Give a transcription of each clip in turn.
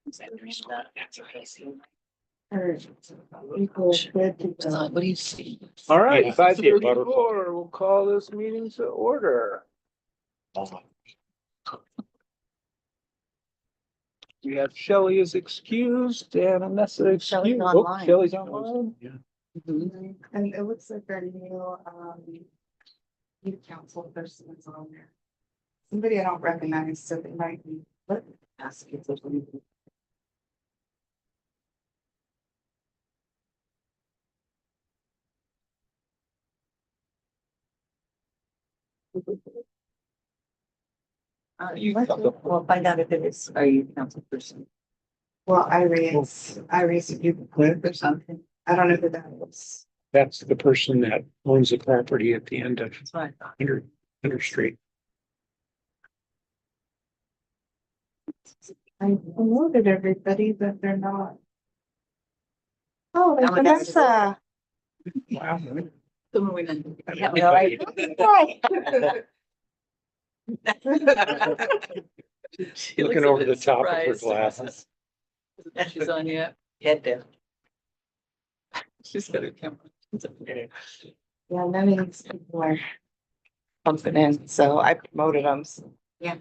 What do you see? All right, Yeah. 5:34, we'll call this meeting to order. We have Shelley is excused and Anessa excused. Shelley's Oh, online. Shelley's online. And it looks like our new council person is on there. Somebody I don't recognize, so they might be. Ask if there's any- We'll find out if it is, are you council person? Well, Iris, if you click or something. I don't know who that is. That's the person that owns the property at the end of That's what I thought. 100 Street. I promoted everybody, but they're not. Oh, Oh, that's- Vanessa. Wow. I have no idea. She looks Looking a over bit the top of her surprised. glasses. And she's on yet? Head down. She's got her camera. Yeah, none of these people are pumping in, so I promoted them. Yeah.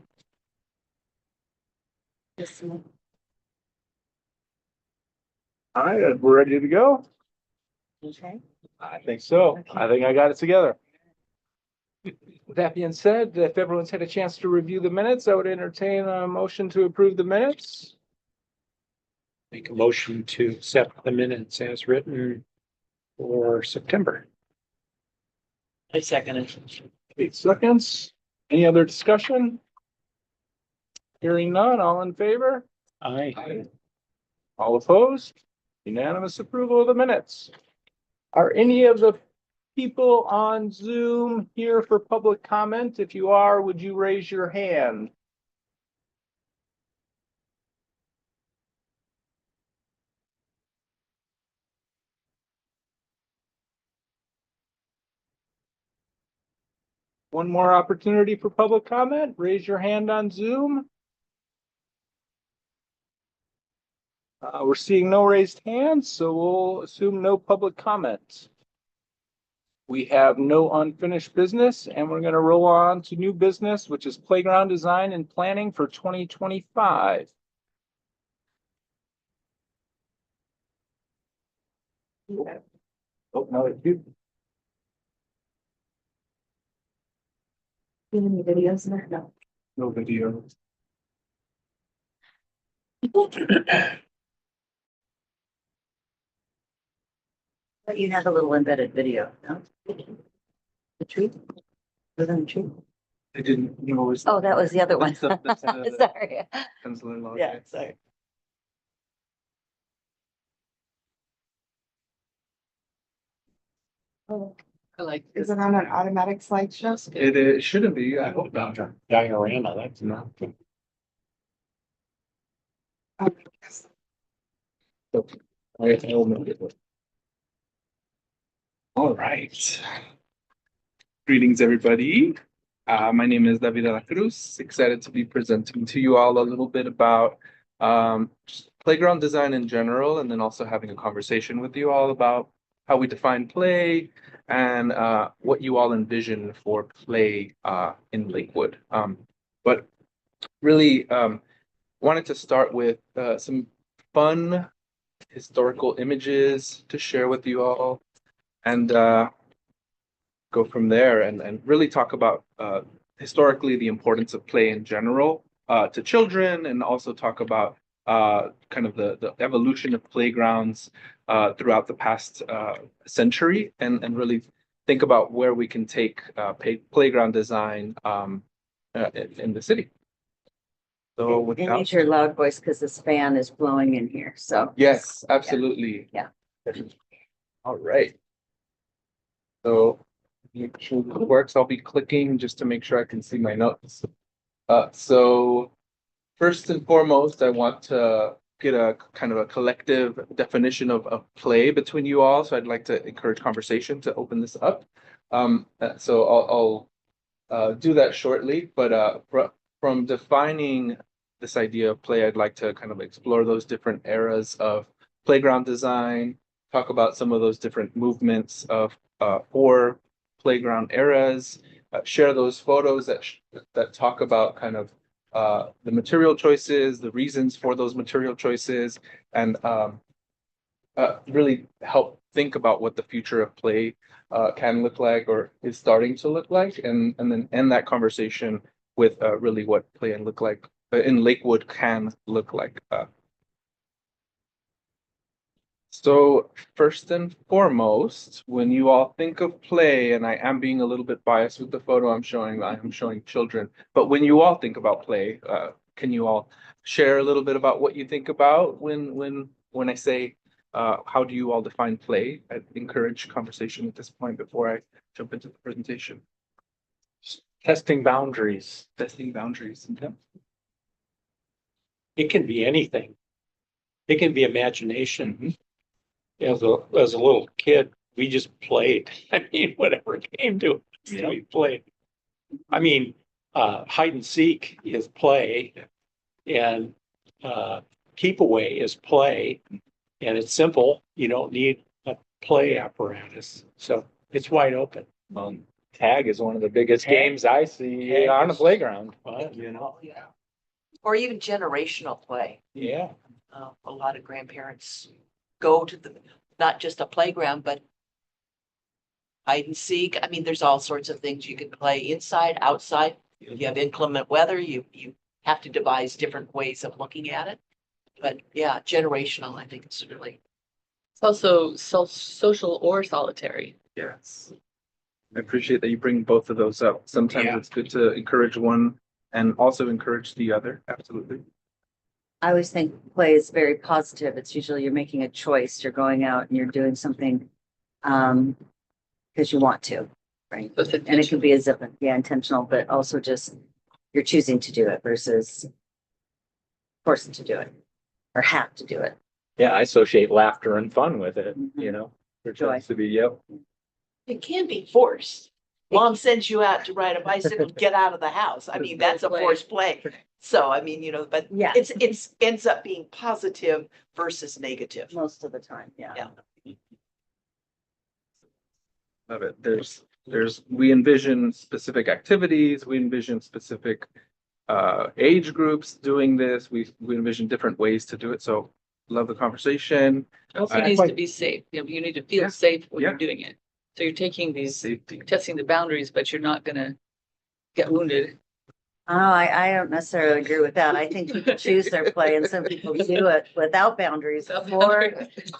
All right, we're ready to go? Okay. I think so. I think I got it together. With that being said, if everyone's had a chance to review the minutes, I would entertain a motion to approve the minutes. Make a motion to accept the minutes as written for September. I second it. 8 seconds. Any other discussion? Hearing none, all in favor? Aye. All opposed? Unanimous approval of the minutes. Are any of the people on Zoom here for public comment? If you are, would you raise your hand? One more opportunity for public comment. Raise your hand on Zoom. We're seeing no raised hands, so we'll assume no public comments. We have no unfinished business, and we're going to roll on to new business, which is playground design and planning for 2025. Oh, no, it's you. Any videos in there? No. No video. But you have a little embedded video, no? The tree? Within the tree? I didn't know it was. Oh, that was the other one. That's Sorry. pencil in log. Yeah, sorry. Oh, I like is this. it on an automatic slideshow? It shouldn't be. I hope not. Diorama, that's not. Oh, yes. All right. Greetings, everybody. My name is David de la Cruz. Excited to be presenting to you all a little bit about just playground design in general, and then also having a conversation with you all about how we define play and what you all envision for play in Lakewood. But really wanted to start with some fun historical images to share with you all, and go from there and really talk about historically the importance of play in general to children, and also talk about kind of the evolution of playgrounds throughout the past century, and really think about where we can take playground design in the city. So And without. use your loud voice because this fan is blowing in here, so. Yes, absolutely. Yeah. All right. So make sure this works. I'll be clicking just to make sure I can see my notes. So first and foremost, I want to get a kind of a collective definition of play between you all. So I'd like to encourage conversation to open this up. So I'll do that shortly, but from defining this idea of play, I'd like to kind of explore those different eras of playground design, talk about some of those different movements of for playground eras, share those photos that talk about kind of the material choices, the reasons for those material choices, and really help think about what the future of play can look like or is starting to look like, and then end that conversation with really what play and look like in Lakewood can look like. So first and foremost, when you all think of play, and I am being a little bit biased with the photo I'm showing, I am showing children, but when you all think about play, can you all share a little bit about what you think about when I say, how do you all define play? I encourage conversation at this point before I jump into the presentation. Testing boundaries. Testing boundaries. Yeah. It can be anything. It can be imagination. As a little kid, we just played. I mean, whatever came to us, we played. I mean, hide and seek is play, and keep away is play, and it's simple. You don't need a play apparatus, so it's wide open. Tag is one of the biggest Tag- games I see tag on the is- playground. But, you know, Yeah. Or even generational play. yeah. A lot of grandparents go to not just a playground, but hide and seek. I mean, there's all sorts of things you can play inside, outside. If you have inclement weather, you have to devise different ways of looking at it. But yeah, generational, I think it's really. It's also social or solitary. Yes. I appreciate that you bring both of those up. Sometimes Yeah. it's good to encourage one and also encourage the other. Absolutely. I always think play is very positive. It's usually you're making a choice. You're going out and you're doing something because you want to, right? So it's And it can be as if, yeah, intentional, but also just you're choosing to do it versus forcing to do it or have to do it. Yeah, I associate laughter and fun with it, Mhm. you know. There Joy. tends to be, yep. It can be forced. Mom sends you out to ride a bicycle, get out of the house. I mean, that's a forced play. So, I mean, but Yeah, it's ends up being positive versus negative. most of the time, yeah. Yeah. Love it. We envision specific activities, we envision specific age groups doing this. We envision different ways to do it. So love the conversation. It also I- needs to be safe. You need to feel Yeah. safe when Yeah. you're doing it. So you're taking these, Safety. testing the boundaries, but you're not gonna get wounded. Oh, I don't necessarily agree with that. I think people choose their play and some people do it without boundaries So- before.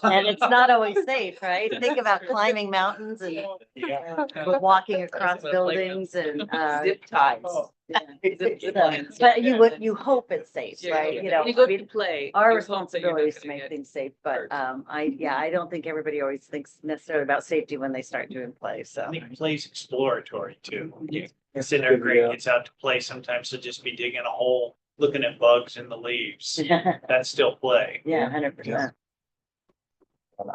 And it's not always safe, right? Think about climbing mountains and Yeah. walking across buildings and, Zip ties. yeah. Zip lines. But you hope it's safe, right? You know, When you go I mean, to play. our you hope that you're not responsibility is to gonna make get things safe, but, hurt. I don't think everybody always thinks necessarily about safety when they start doing play, so. I think play's exploratory too. Yeah. It's in there great, Yeah. gets out to play. Sometimes to just be digging a hole, looking at bugs in the leaves. That's still play. Yeah, 100%.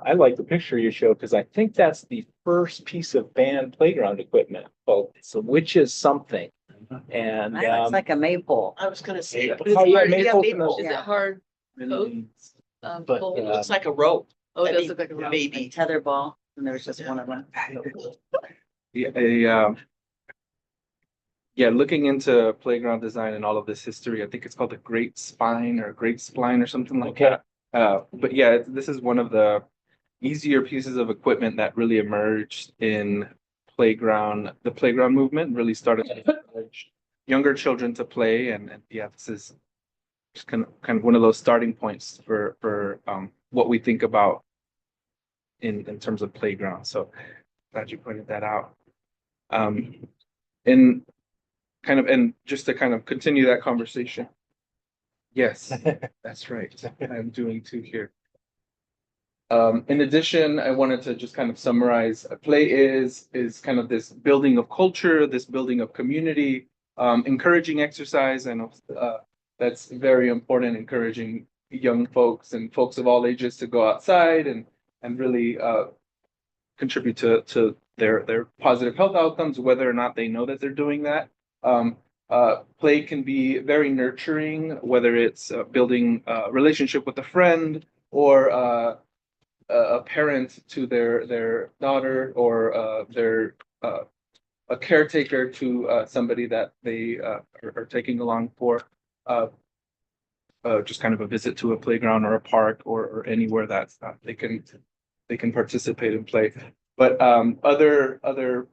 I like the picture you showed because I think that's the first piece of band playground equipment. Well, so which is something. And It looks like a maypole. I was gonna say. Maple. it's Oh, yeah, hard- maple maple. and Is it Yeah. hard? But, pole? It looks like a rope. Oh, it I does mean, look like a rope. Maybe. Tether ball, and there was just one of them. Yeah, looking into playground design and all of this history, I think it's called the Great Spine or Great Spline or something like Okay. that. But yeah, this is one of the easier pieces of equipment that really emerged in the playground movement really started to encourage younger children to play. And yeah, this is just kind of one of those starting points for what we think about in terms of playground. So glad you pointed that out. And just to kind of continue that conversation. Yes, that's right. I'm doing two here. In addition, I wanted to just kind of summarize, play is kind of this building of culture, this building of community, encouraging exercise. I know that's very important, encouraging young folks and folks of all ages to go outside and really contribute to their positive health outcomes, whether or not they know that they're doing that. play can be very nurturing, whether it's building a relationship with a friend or a parent to their daughter or uh, a caretaker to somebody that they are taking along for uh, just kind of a visit to a playground or a park or anywhere that they can participate and play. But other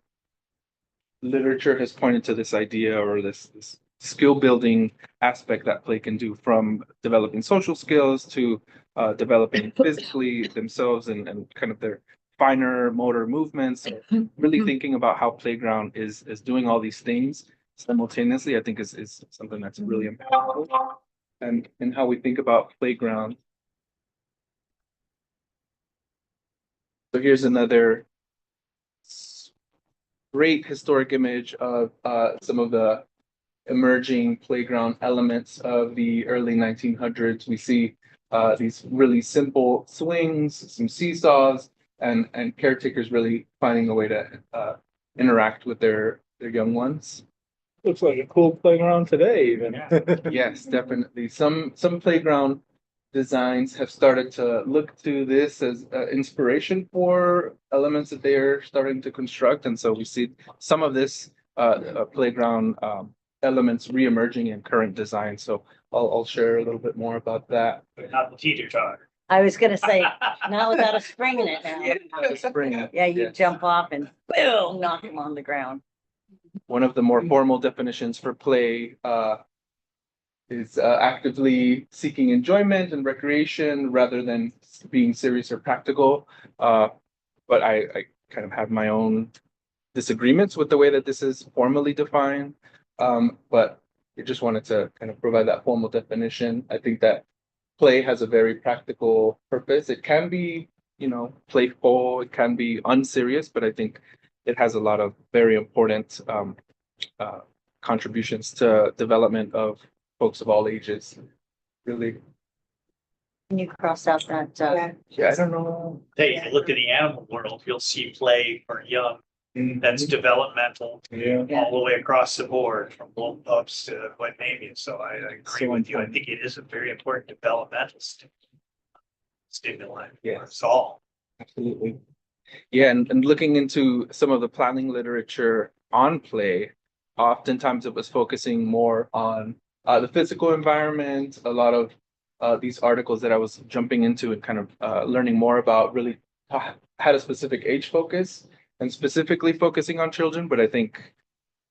literature has pointed to this idea or this skill building aspect that play can do, from developing social skills to developing physically themselves and kind of their finer motor movements. Really thinking about how playground is doing all these things simultaneously, I think is something that's really important. And how we think about playground. So here's another great historic image of some of the emerging playground elements of the early 1900s. We see these really simple swings, some seesaws, and caretakers really finding a way to interact with their young ones. Looks like a cool playground today even. Yes, definitely. Some playground designs have started to look to this as inspiration for elements that they're starting to construct, and so we see some of this playground elements reemerging in current design. So I'll share a little bit more about that. Not the teeter totter. I was gonna say, not without a spring in it now. Spring. Yeah, you jump off and boom, knock them on the ground. One of the more formal definitions for play is actively seeking enjoyment and recreation rather than being serious or practical. But I kind of have my own disagreements with the way that this is formally defined. But I just wanted to kind of provide that formal definition. I think that play has a very practical purpose. It can be, playful, it can be unserious, but I think it has a lot of very important contributions to development of folks of all ages. Really. Can you cross out that, Yeah, I don't know. Hey, if you look in the animal world, you'll see play for young, that's developmental Yeah. all the way across the board, from little pups to what have you. So I agree with you. I think it is a very important developmental stimuli Yes. for us all. Absolutely. Yeah, and looking into some of the planning literature on play, oftentimes it was focusing more on the physical environment. A lot of these articles that I was jumping into and kind of learning more about really had a specific age focus and specifically focusing on children. But I think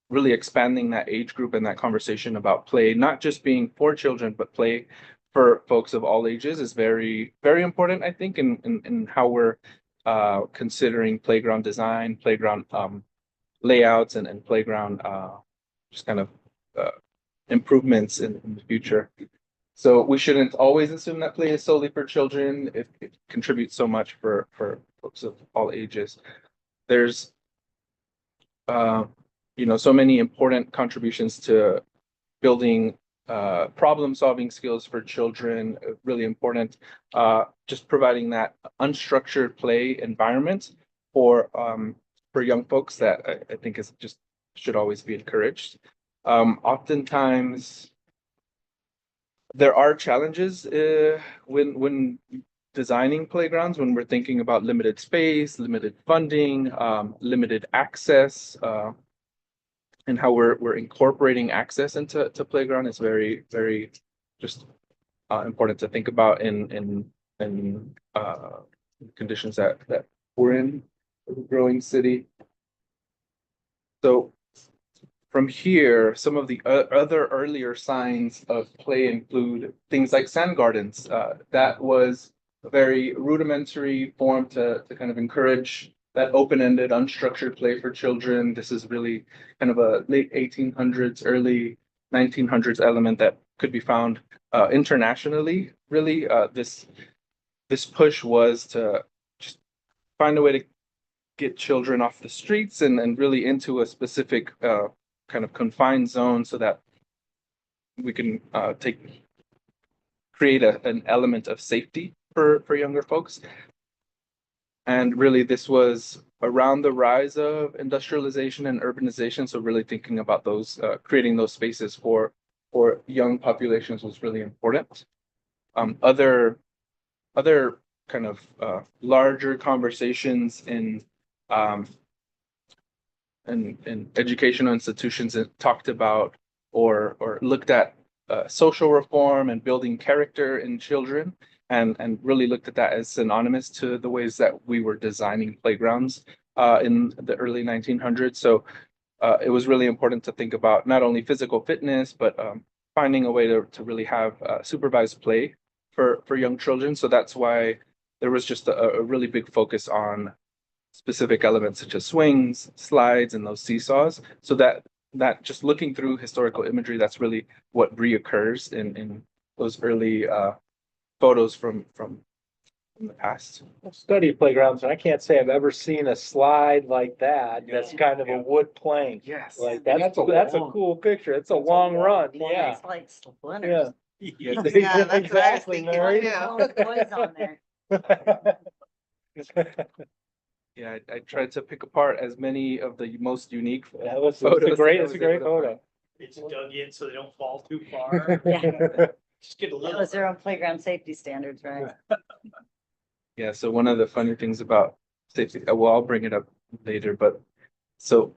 really expanding that age group and that conversation about play, not just being for children, but play for folks of all ages is very, very important, I think, in how we're considering playground design, playground layouts, and playground just kind of improvements in the future. So we shouldn't always assume that play is solely for children. It contributes so much for folks of all ages. There's so many important contributions to building problem-solving skills for children, really important. Just providing that unstructured play environment for young folks that I think is just should always be encouraged. Oftentimes, there are challenges when designing playgrounds, when we're thinking about limited space, limited funding, limited access. And how we're incorporating access into playground is very, very just important to think about in conditions that we're in a growing city. So from here, some of the other earlier signs of play include things like sand gardens. That was a very rudimentary form to kind of encourage that open-ended, unstructured play for children. This is really kind of a late 1800s, early 1900s element that could be found internationally. Really, this push was to just find a way to get children off the streets and really into a specific kind of confined zone so that we can create an element of safety for younger folks. And really, this was around the rise of industrialization and urbanization. So really thinking about those, creating those spaces for young populations was really important. Other kind of larger conversations um, in educational institutions that talked about or looked at social reform and building character in children, and really looked at that as synonymous to the ways that we were designing playgrounds in the early 1900s. So it was really important to think about not only physical fitness, but finding a way to really have supervised play for young children. So that's why there was just a really big focus on specific elements such as swings, slides, and those seesaws. So that just looking through historical imagery, that's really what reoccurs in those early photos from the past. Study playgrounds, and I can't say I've ever seen a slide like that. That's kind of a wood plank. Yes. Like that's a cool picture. It's a long run. Yeah. It's like splinters. Yeah. Yeah, that's what I was Exactly, thinking Mary. too. All the toys on there. Yeah, I tried to pick apart as many of the most unique That was, photos it's a great, that I it's a was great able to photo. It's dug in so they don't fall too far. Yeah. Just get a That little. was their own playground safety standards, right? Yeah, so one of the funny things about safety, well, I'll bring it up later, but so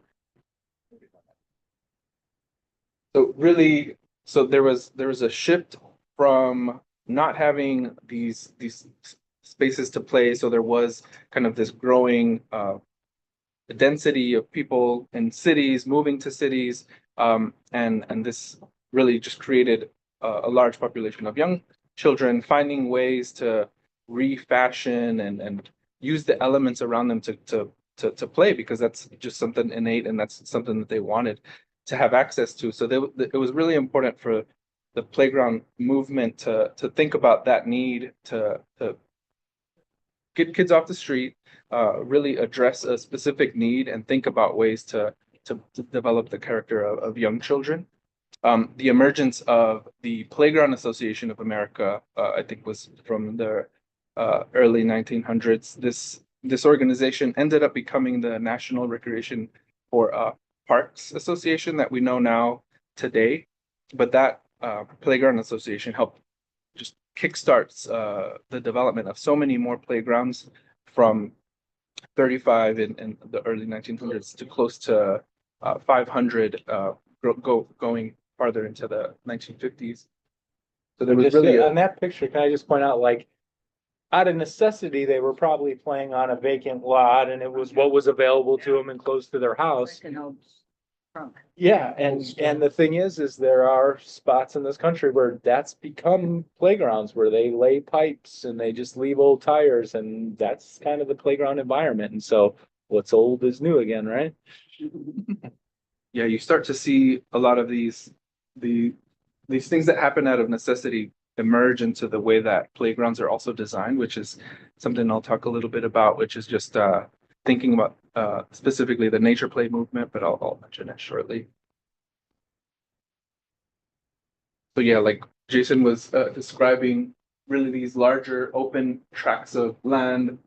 really, so there was a shift from not having these spaces to play. So there was kind of this growing density of people in cities moving to cities, and this really just created a large population of young children finding ways to refashion and use the elements around them to play, because that's just something innate and that's something that they wanted to have access to. So it was really important for the playground movement to think about that need to get kids off the street, really address a specific need and think about ways to develop the character of young children. The emergence of the Playground Association of America, I think, was from the early 1900s. This organization ended up becoming the National Recreation for Parks Association that we know now today. But that Playground Association helped just kickstarts the development of so many more playgrounds, from 35 in the early 1900s to close to 500 going farther into the 1950s. So there was Just really on that picture, can I just point out, like, out of necessity, they were probably playing on a vacant lot and it was what was available to them and close to their house. Like an old trunk. Yeah, and the thing is there are spots in this country where that's become playgrounds, where they lay pipes and they just leave old tires, and that's kind of the playground environment. And so what's old is new again, right? yeah, you start to see a lot of these things that happen out of necessity emerge into the way that playgrounds are also designed, which is something I'll talk a little bit about, which is just thinking about specifically the nature play movement, but I'll mention it shortly. So yeah, like Jason was describing, really these larger open tracts of land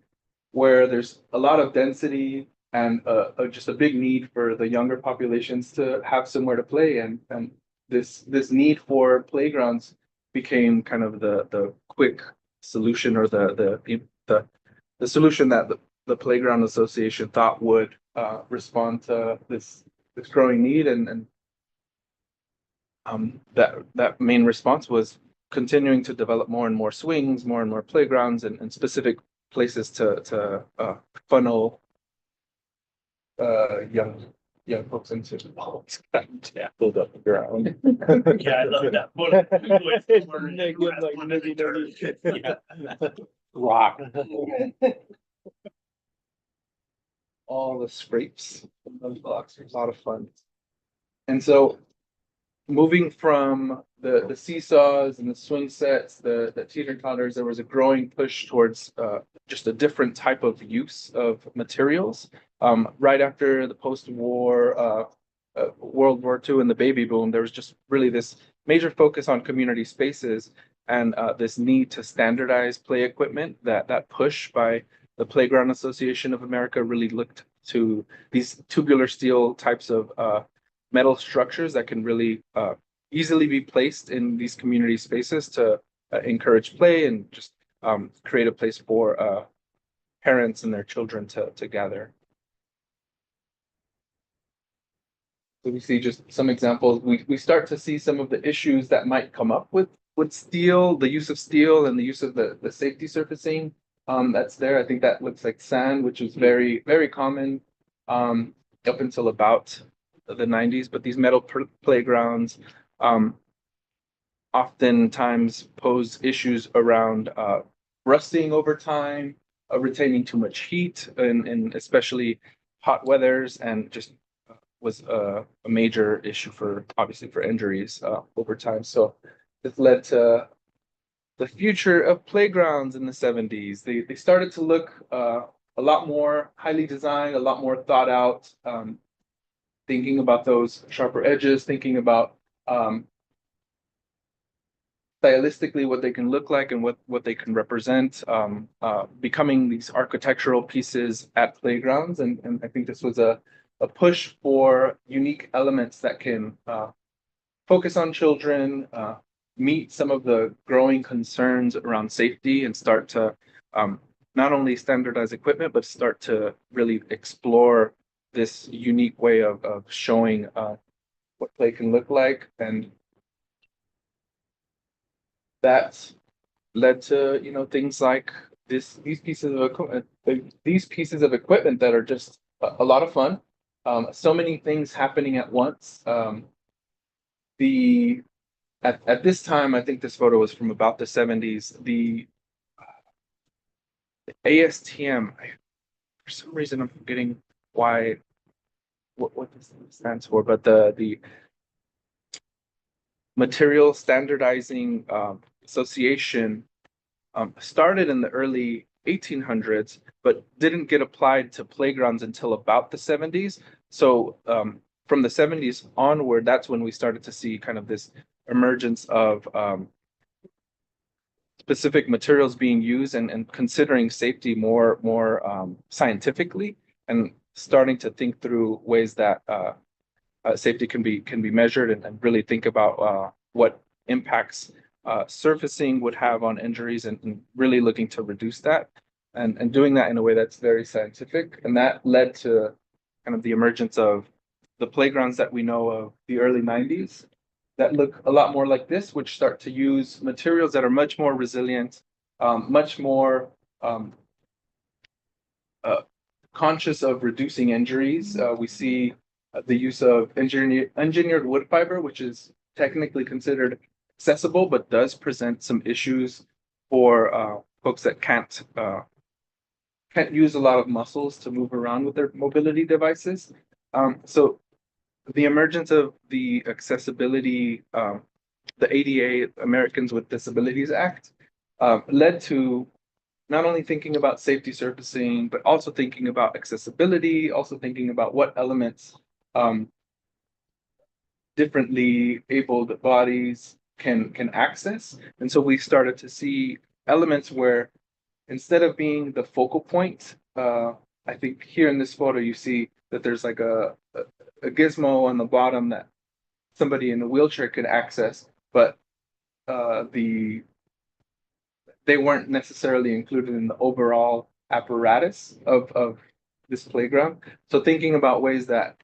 where there's a lot of density and just a big need for the younger populations to have somewhere to play, and this need for playgrounds became kind of the quick solution, or the solution that the Playground Association thought would respond to this growing need, and that main response was continuing to develop more and more swings, more and more playgrounds, and specific places to funnel young folks into. Oh, it's got tackled up the ground. Yeah, I love that. Rock. All the scrapes from those blocks. It was a lot of fun. And so moving from the seesaws and the swing sets, the teeter totters, there was a growing push towards just a different type of use of materials. Right after the post-war World War II and the baby boom, there was just really this major focus on community spaces, and this need to standardize play equipment, that push by the Playground Association of America really looked to these tubular steel types of metal structures that can really easily be placed in these community spaces to encourage play and just create a place for parents and their children to gather. So we see just some examples. We start to see some of the issues that might come up with steel, the use of steel and the use of the safety surfacing that's there. I think that looks like sand, which is very, very common up until about the 90s. But these metal playgrounds oftentimes pose issues around rusting over time, retaining too much heat, and especially hot weathers, and just was a major issue for obviously for injuries over time. So this led to the future of playgrounds in the 70s. They started to look a lot more highly designed, a lot more thought out, thinking about those sharper edges, thinking about stylistically what they can look like and what they can represent, becoming these architectural pieces at playgrounds. And I think this was a push for unique elements that can focus on children, meet some of the growing concerns around safety, and start to not only standardize equipment, but start to really explore this unique way of showing what play can look like. And that led to, you know, things like these pieces of equipment, that are just a lot of fun. So many things happening at once. At this time, I think this photo was from about the 70s. The ASTM, for some reason I'm forgetting what this stands for, but the Material Standardizing Association started in the early 1800s, but didn't get applied to playgrounds until about the 70s. So from the 70s onward, that's when we started to see kind of this emergence of specific materials being used and considering safety more scientifically, and starting to think through ways that safety can be measured, and really think about what impacts surfacing would have on injuries, and really looking to reduce that, and doing that in a way that's very scientific. And that led to kind of the emergence of the playgrounds that we know of the early 90s that look a lot more like this, which start to use materials that are much more resilient, much more conscious of reducing injuries. We see the use of engineered wood fiber, which is technically considered accessible, but does present some issues for folks that can't use a lot of muscles to move around with their mobility devices. So the emergence of the accessibility, the ADA, Americans with Disabilities Act, led to not only thinking about safety surfacing, but also thinking about accessibility, also thinking about what elements differently abled bodies can access. And so we started to see elements where, instead of being the focal point, I think here in this photo, you see that there's like a gizmo on the bottom that somebody in a wheelchair could access, but they weren't necessarily included in the overall apparatus of this playground. So thinking about ways that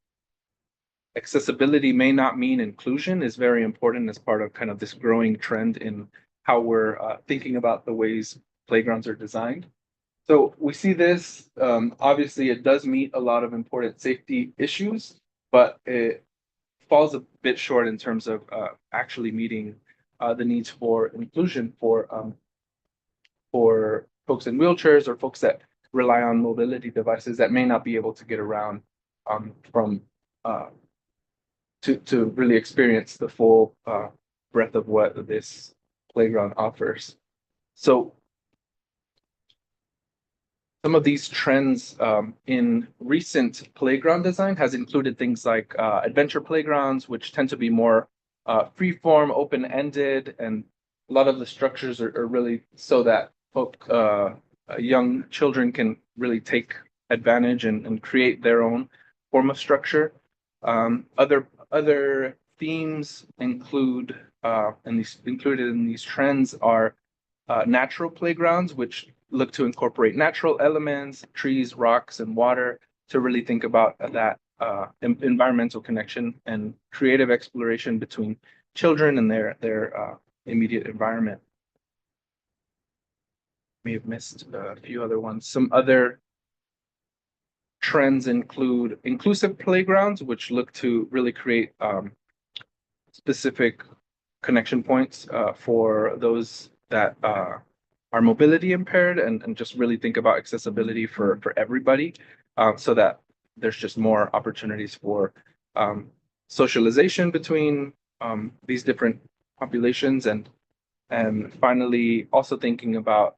accessibility may not mean inclusion is very important as part of kind of this growing trend in how we're thinking about the ways playgrounds are designed. So we see this, obviously it does meet a lot of important safety issues, but it falls a bit short in terms of actually meeting the needs for inclusion for folks in wheelchairs, or folks that rely on mobility devices that may not be able to get around to really experience the full breadth of what this playground offers. So some of these trends in recent playground design has included things like adventure playgrounds, which tend to be more free-form, open-ended, and a lot of the structures are really so that young children can really take advantage and create their own form of structure. Other themes include and these included in these trends are natural playgrounds, which look to incorporate natural elements, trees, rocks, and water to really think about that environmental connection and creative exploration between children and their immediate environment. May have missed a few other ones. Some other trends include inclusive playgrounds, which look to really create specific connection points for those that are mobility impaired and just really think about accessibility for everybody so that there's just more opportunities for socialization between these different populations and finally also thinking about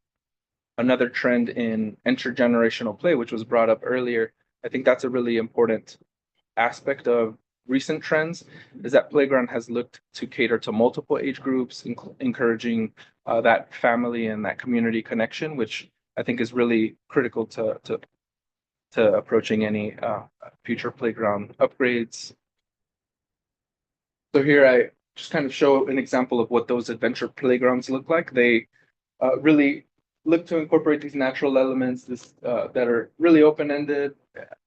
another trend in intergenerational play, which was brought up earlier. I think that's a really important aspect of recent trends is that playground has looked to cater to multiple age groups, encouraging that family and that community connection, which I think is really critical to approaching any future playground upgrades. So here I just kind of show an example of what those adventure playgrounds look like. They really look to incorporate these natural elements that are really open-ended.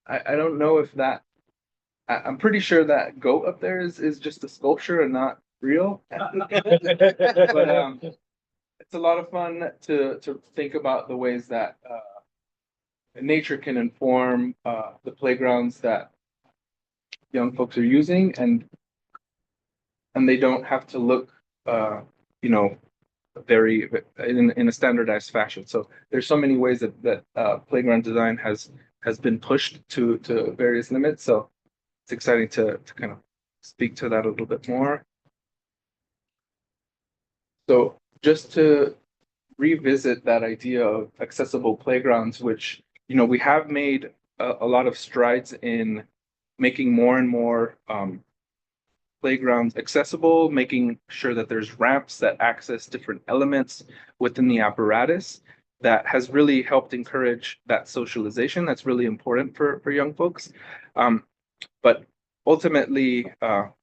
I don't know if that I'm pretty sure that goat up there is just a sculpture and not real. But it's a lot of fun to think about the ways that nature can inform the playgrounds that young folks are using, and they don't have to look very in a standardized fashion. So there's so many ways that playground design has been pushed to various limits. So it's exciting to kind of speak to that a little bit more. So just to revisit that idea of accessible playgrounds, which, we have made a lot of strides in making more and more playgrounds accessible, making sure that there's ramps that access different elements within the apparatus. That has really helped encourage that socialization. That's really important for young folks. But ultimately,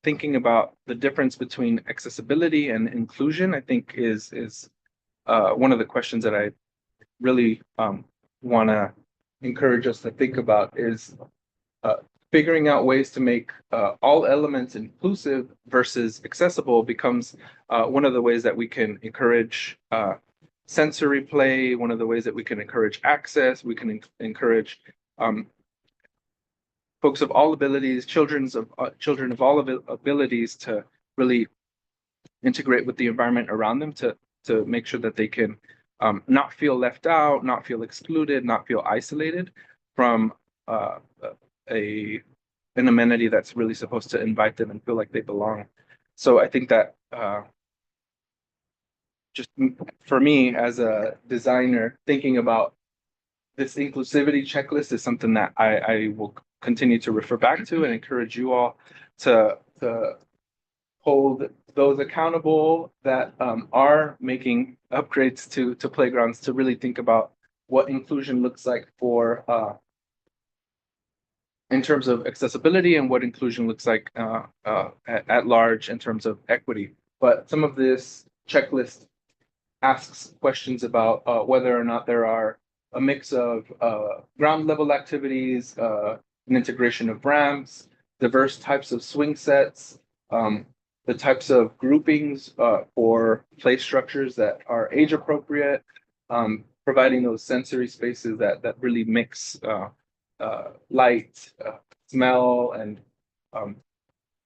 thinking about the difference between accessibility and inclusion, I think is one of the questions that I really want to encourage us to think about is figuring out ways to make all elements inclusive versus accessible becomes one of the ways that we can encourage sensory play, one of the ways that we can encourage access, we can encourage folks of all abilities, children of all abilities to really integrate with the environment around them to make sure that they can not feel left out, not feel excluded, not feel isolated from an amenity that's really supposed to invite them and feel like they belong. So I think that just for me as a designer, thinking about this inclusivity checklist is something that I will continue to refer back to and encourage you all to hold those accountable that are making upgrades to playgrounds to really think about what inclusion looks like for in terms of accessibility and what inclusion looks like at large in terms of equity. But some of this checklist asks questions about whether or not there are a mix of ground level activities, an integration of ramps, diverse types of swing sets, the types of groupings for play structures that are age appropriate, providing those sensory spaces that really mix light, smell, and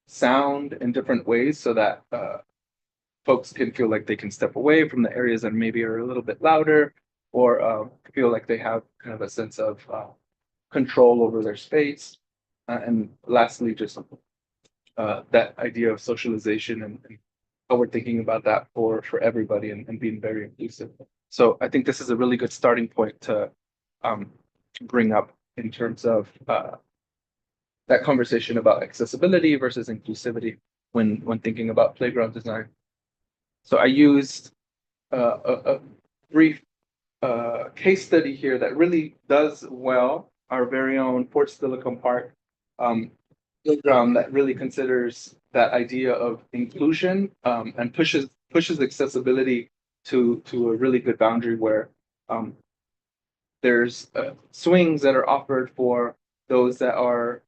sound in different ways so that folks can feel like they can step away from the areas that maybe are a little bit louder or feel like they have kind of a sense of control over their space. And lastly, just that idea of socialization and how we're thinking about that for everybody and being very inclusive. So I think this is a really good starting point to bring up in terms of that conversation about accessibility versus inclusivity when thinking about playground design. So I used a brief case study here that really does well, our very own Fort Steilacoom Park playground that really considers that idea of inclusion and pushes accessibility to a really good boundary where there's swings that are offered for those that are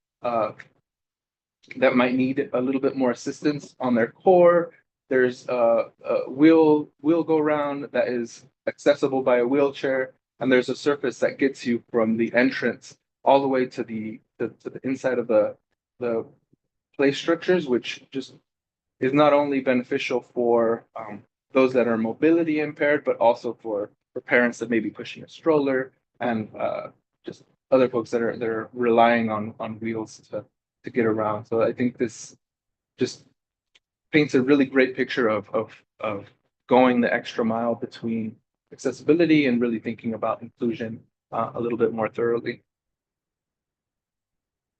that might need a little bit more assistance on their core. There's a wheel go round that is accessible by a wheelchair, and there's a surface that gets you from the entrance all the way to the inside of the play structures, which just is not only beneficial for those that are mobility impaired, but also for parents that may be pushing a stroller and just other folks that are relying on wheels to get around. So I think this just paints a really great picture of going the extra mile between accessibility and really thinking about inclusion a little bit more thoroughly.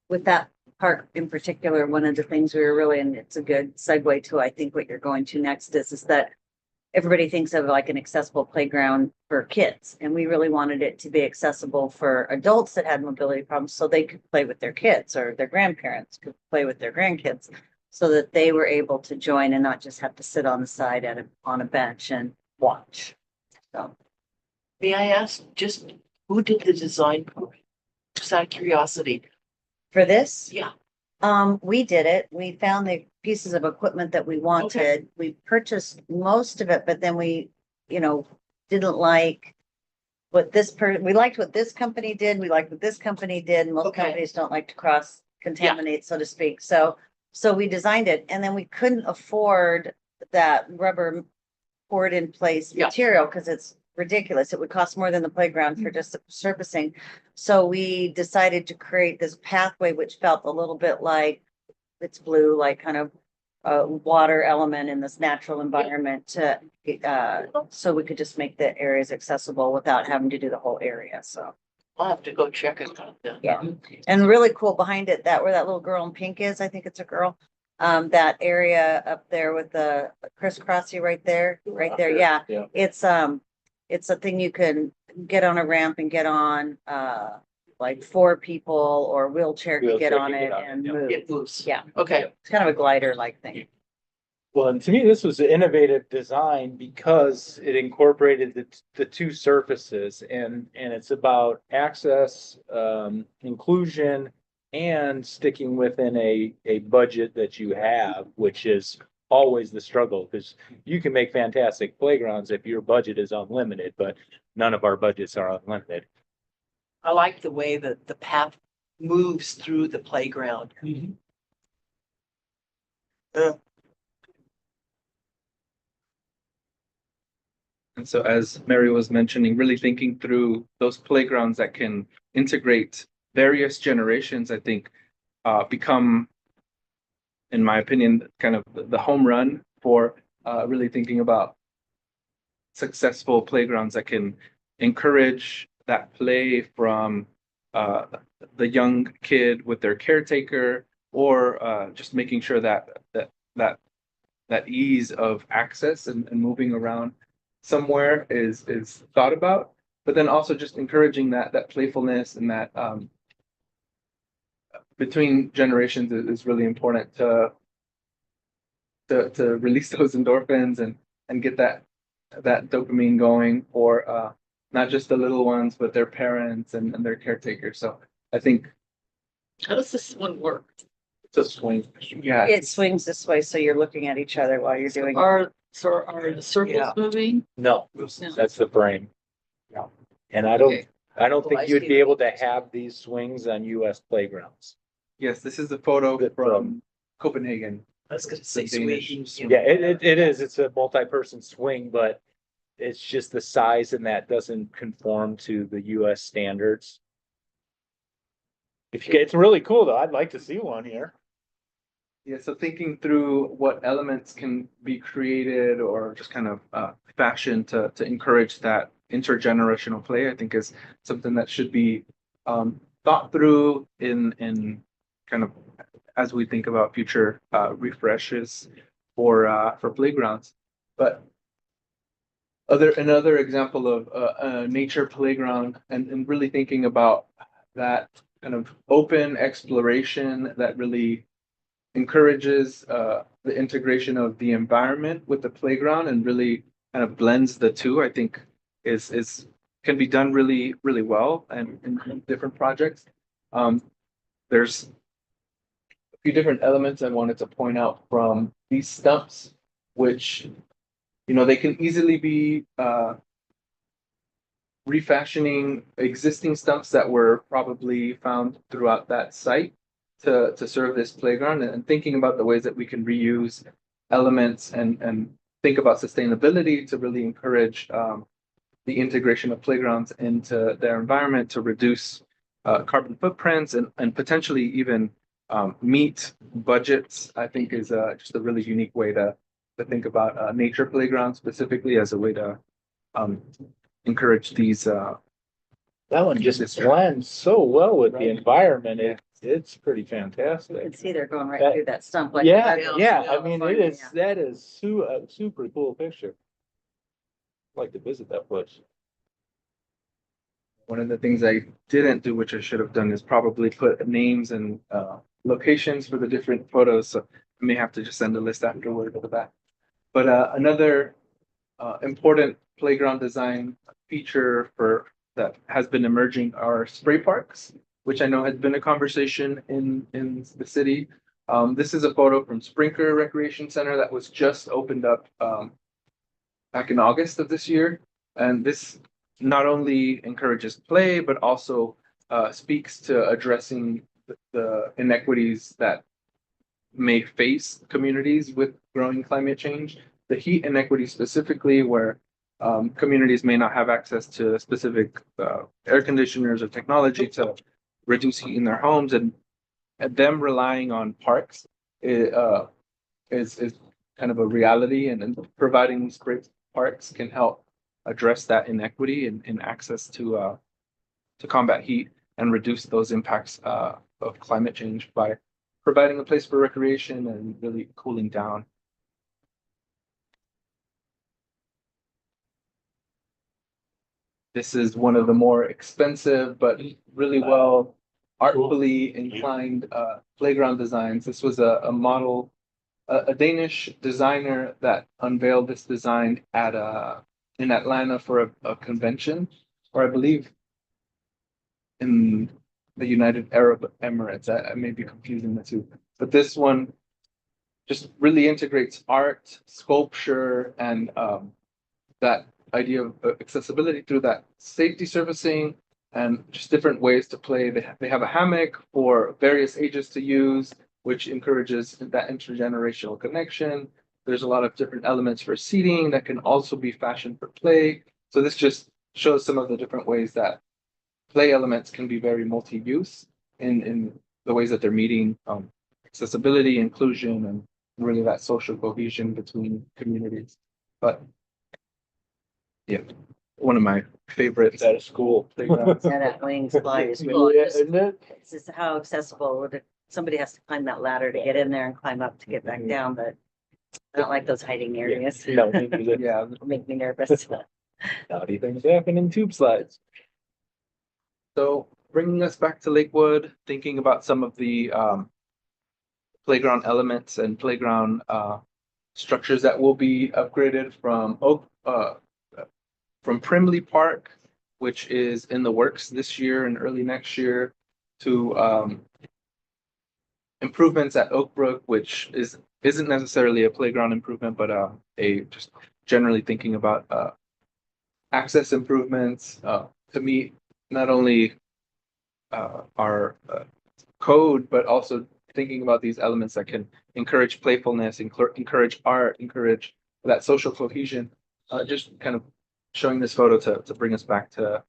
With that park in particular, one of the things we were really, and it's a good segue to, I think what you're going to next is that everybody thinks of like an accessible playground for kids. And we really wanted it to be accessible for adults that had mobility problems so they could play with their kids, or their grandparents could play with their grandkids, so that they were able to join and not just have to sit on the side on a bench and watch. So May I ask, just who did the design for it? Just out of curiosity. for this, Yeah, we did it. We found the pieces of equipment that we wanted. We purchased most of it, but then we, didn't like what we liked what this company did. We liked what this company did. Most Okay. companies don't like to cross contaminate, so to speak. So we designed it, and then we couldn't afford that rubber poured in place Yeah. material because it's ridiculous. It would cost more than the playground for just the surfacing. So we decided to create this pathway, which felt a little bit like it's blue, like kind of a water element in this natural environment to, so we could just make the areas accessible without having to do the whole area. So, I'll have to go check it out then. yeah. And really cool behind it, that where that little girl in pink is, I think it's a girl. That area up there with the crisscrossy right there. Yeah. Yeah. It's a thing you can get on a ramp and get on, like 4 people or wheelchair can get Wheelchair on can it get on it, and yeah. move. It moves. Yeah. Okay, It's kind of a glider like thing. Well, and to me, this was an innovative design because it incorporated the two surfaces, and it's about access, inclusion, and sticking within a budget that you have, which is always the struggle, because you can make fantastic playgrounds if your budget is unlimited, but none of our budgets are unlimited. I like the way that the path moves through the playground. And so as Mary was mentioning, really thinking through those playgrounds that can integrate various generations, I think become, in my opinion, kind of the home run for really thinking about successful playgrounds that can encourage that play from the young kid with their caretaker, or just making sure that ease of access and moving around somewhere is thought about, but then also just encouraging that playfulness and that between generations is really important to release those endorphins and get that dopamine going for not just the little ones, but their parents and their caretakers. So I think How does this one work? it's a swing. Yeah. It swings this way, so you're looking at each other while you're doing it. Are the circles Yeah. moving? No, No. that's the frame. Yeah. And I Okay. don't Oh, think I you'd see. be able to have these swings on US playgrounds. Yes, this is a photo That from Copenhagen. I was gonna say The Danish. swing. Yeah, it is. It's a multi-person swing, but it's just the size, and that doesn't conform to the US standards. It's really cool though. I'd like to see one here. Yeah, so thinking through what elements can be created or just kind of fashioned to encourage that intergenerational play, I think is something that should be thought through in kind of as we think about future refreshes for playgrounds. But Another example of a nature playground and really thinking about that kind of open exploration that really encourages the integration of the environment with the playground and really kind of blends the two, I think is can be done really well and in different projects. There's a few different elements I wanted to point out from these stumps, which they can easily be refashioning existing stumps that were probably found throughout that site to serve this playground and thinking about the ways that we can reuse elements and think about sustainability to really encourage the integration of playgrounds into their environment to reduce carbon footprints and potentially even meet budgets, I think is just a really unique way to think about nature playgrounds specifically as a way to encourage these. That one just blends so well with the environment. It's pretty You can fantastic. see they're going right That- through that stump. like Yeah, that. yeah, I mean, California, that is a super cool picture. I'd like to visit that place. One of the things I didn't do, which I should have done, is probably put names and locations for the different photos. So I may have to just send a list afterward for that. But another important playground design feature that has been emerging are spray parks, which I know has been a conversation in the city. This is a photo from Sprinkler Recreation Center that was just opened up back in August of this year. And this not only encourages play, but also speaks to addressing the inequities that may face communities with growing climate change. The heat inequity specifically, where communities may not have access to specific air conditioners or technology to reduce heat in their homes, and them relying on parks is kind of a reality, and providing these great parks can help address that inequity in access to combat heat and reduce those impacts of climate change by providing a place for recreation and really cooling down. This is one of the more expensive, but really well artfully inclined playground designs. This was a model, a Danish designer that unveiled this design at in Atlanta for a convention, or I believe in the United Arab Emirates. I may be confusing the two, but this one just really integrates art, sculpture, and that idea of accessibility through that safety servicing and just different ways to play. They have a hammock for various ages to use, which encourages that intergenerational connection. There's a lot of different elements for seating that can also be fashioned for play. So this just shows some of the different ways that play elements can be very multi-use in the ways that they're meeting accessibility, inclusion, and really that social cohesion between communities. But yeah, one of my favorites. That is cool. Playgrounds. Yeah, that wing slide is really, Yeah, isn't it? it's just how accessible, somebody has to climb that ladder to get in there and climb up to get back down, but I don't like those hiding areas. No, me neither. Yeah, It'll make me nervous. Naughty things happen in tube slides. so bringing us back to Lakewood, thinking about some of the playground elements and playground structures that will be upgraded from Primley Park, which is in the works this year and early next year, to improvements at Oak Brook, which isn't necessarily a playground improvement, but a just generally thinking about access improvements to meet not only our code, but also thinking about these elements that can encourage playfulness, encourage art, encourage that social cohesion. Just kind of showing this photo to bring us back to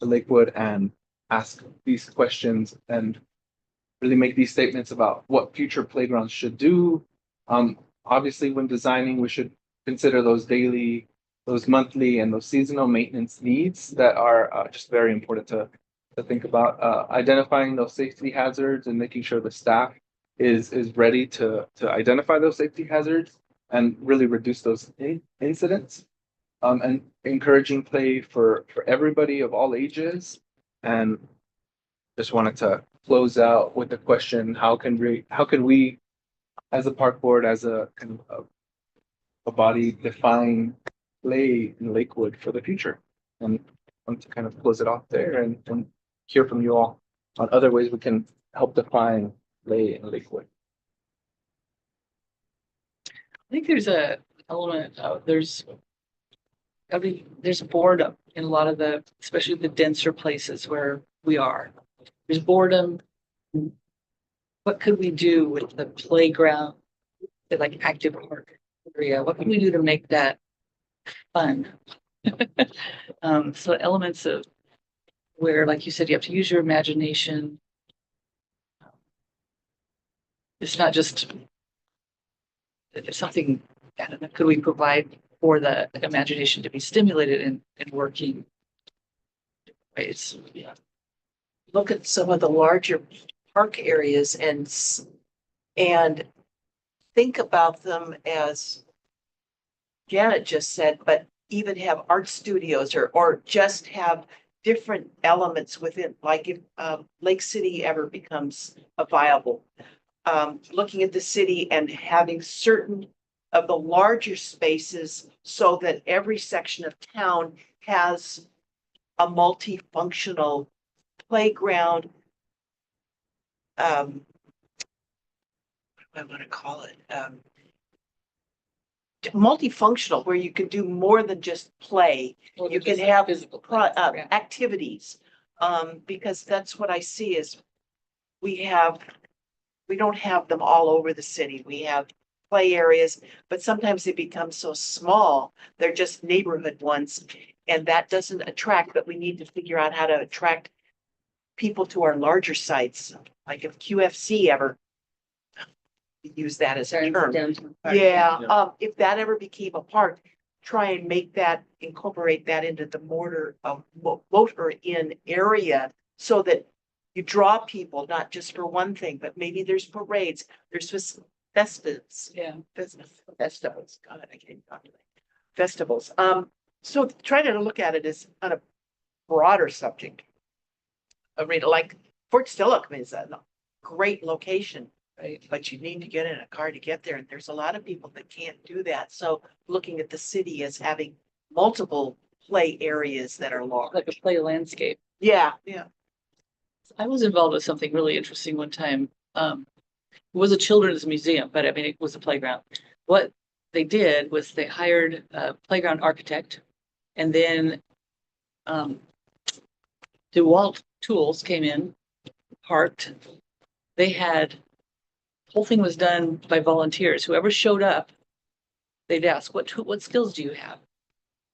Lakewood and ask these questions and really make these statements about what future playgrounds should do. Obviously, when designing, we should consider those daily, those monthly, and those seasonal maintenance needs that are just very important to think about. Identifying those safety hazards and making sure the staff is ready to identify those safety hazards and really reduce those incidents. and encouraging play for everybody of all ages. And just wanted to close out with the question, how can we, as a park board, as a kind of a body, define play in Lakewood for the future? And I want to kind of close it off there and hear from you all on other ways we can help define play in Lakewood. I think there's a element of, there's boredom in a lot of the, especially the denser places where we are. There's boredom. What could we do with the playground, the like active park area? What can we do to make that fun? So elements of where, like you said, you have to use your imagination. It's not just it's something, I don't know, could we provide for the imagination to be stimulated in working ways? Yeah. Look at some of the larger park areas and think about them as Janet just said, but even have art studios or just have different elements within, like if Lake City ever becomes a viable, looking at the city and having certain of the larger spaces so that every section of town has a multifunctional playground. What do I want to call it? Multifunctional, where you can do more than just play. You can have physical activities, because that's what I see is we don't have them all over the city. We have play areas, but sometimes they become so small, they're just neighborhood ones, and that doesn't attract, but we need to figure out how to attract people to our larger sites, like if QFC ever use that as a Turns term. downtown park. Yeah, if that ever became a park, try and make that, incorporate that into the motor in area so that you draw people, not just for one thing, but maybe there's parades, there's festivals. Yeah. Festivals, God, I can't talk to that. Festivals. So try to look at it as on a broader subject. Arena, like Fort Stillocum is a great location. Right. But you need to get in a car to get there, and there's a lot of people that can't do that. So looking at the city as having multiple play areas that are large. Like a play landscape. Yeah. I was involved with something really interesting one time. It was a children's museum, but I mean, it was a playground. What they did was they hired a playground architect, and then DeWalt Tools came in, parked. They had, whole thing was done by volunteers. Whoever showed up, they'd ask, what skills do you have?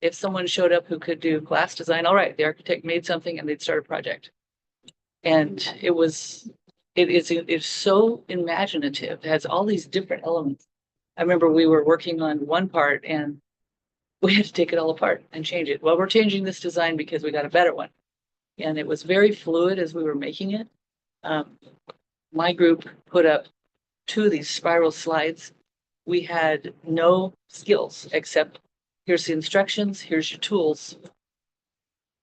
If someone showed up who could do glass design, all right, the architect made something and they'd start a project. And it's so imaginative. It has all these different elements. I remember we were working on one part and we had to take it all apart and change it. Well, we're changing this design because we got a better one. And it was very fluid as we were making it. My group put up 2 of these spiral slides. We had no skills except here's the instructions, here's your tools.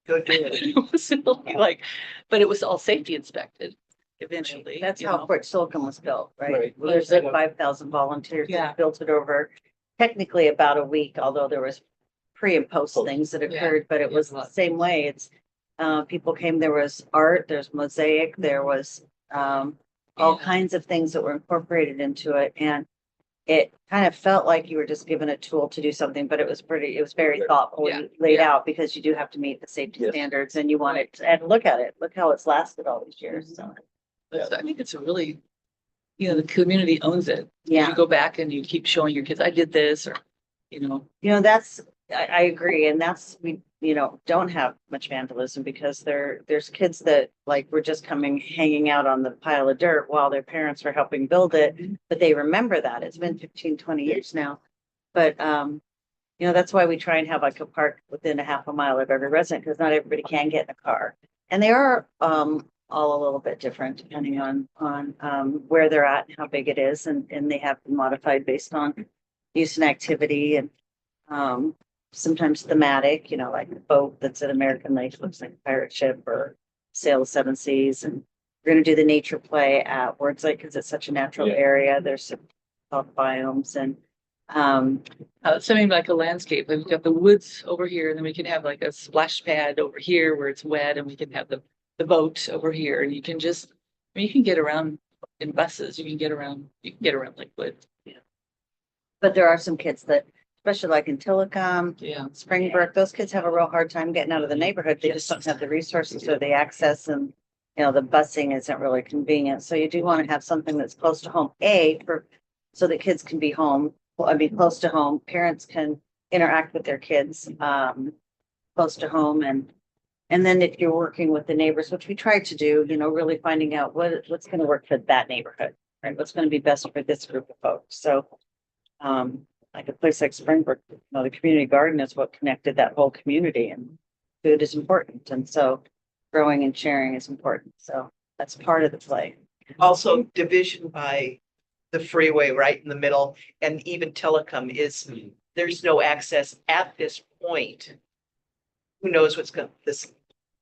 Go do it. It was really like, but it was all safety inspected eventually. That's you how know. Fort Silicon was built, right? Right. Well, there's like 5,000 volunteers Yeah. that built it over technically about a week, although there was pre and post things that occurred, but it was the same way. It's people came, there was art, there's mosaic, there was all kinds of things that were incorporated into it. And it kind of felt like you were just given a tool to do something, but it was very thoughtfully Yeah. laid Yeah. out because you do have to meet the safety Yes. standards and you want it, and look at it, look how it's lasted all these years. So, I think it's a really, the community owns it. yeah. You go back and you keep showing your kids, I did this, or, That's, I agree. And that's, we, don't have much vandalism because there's kids that like were just hanging out on the pile of dirt while their parents were helping build it. But they remember that. It's been 15, 20 years now. But, that's why we try and have like a park within a half a mile of every resident because not everybody can get in a car. And they are all a little bit different depending on where they're at and how big it is. And they have been modified based on use and activity and sometimes thematic, like a boat that's at American Lake, looks like a pirate ship, or Sail the Seven Seas. And we're gonna do the nature play at Words Lake because it's such a natural Yeah. area. There's some health biomes and, Something like a landscape, like we've got the woods over here, and then we can have like a splash pad over here where it's wet, and we can have the boat over here, and you can just, I mean, you can get around in buses, you can get around Lakewood. but there are some kids that, especially like in Tillicum, Yeah. Springbrook, those kids have a real hard time getting out of the neighborhood. They just don't have the resources or the access, and, the busing isn't really convenient. So you do want to have something that's close to home, so that kids can be home. Well, I mean, close to home, parents can interact with their kids, close to home. And then if you're working with the neighbors, which we tried to do, really finding out what's going to work for that neighborhood, right? What's going to be best for this group of folks. So, like a place like Springbrook, the community garden is what connected that whole community, and food is important. And so growing and sharing is important. So that's part of the play. Also division by the freeway right in the middle, and even Telecom is, there's no access at this point. Who knows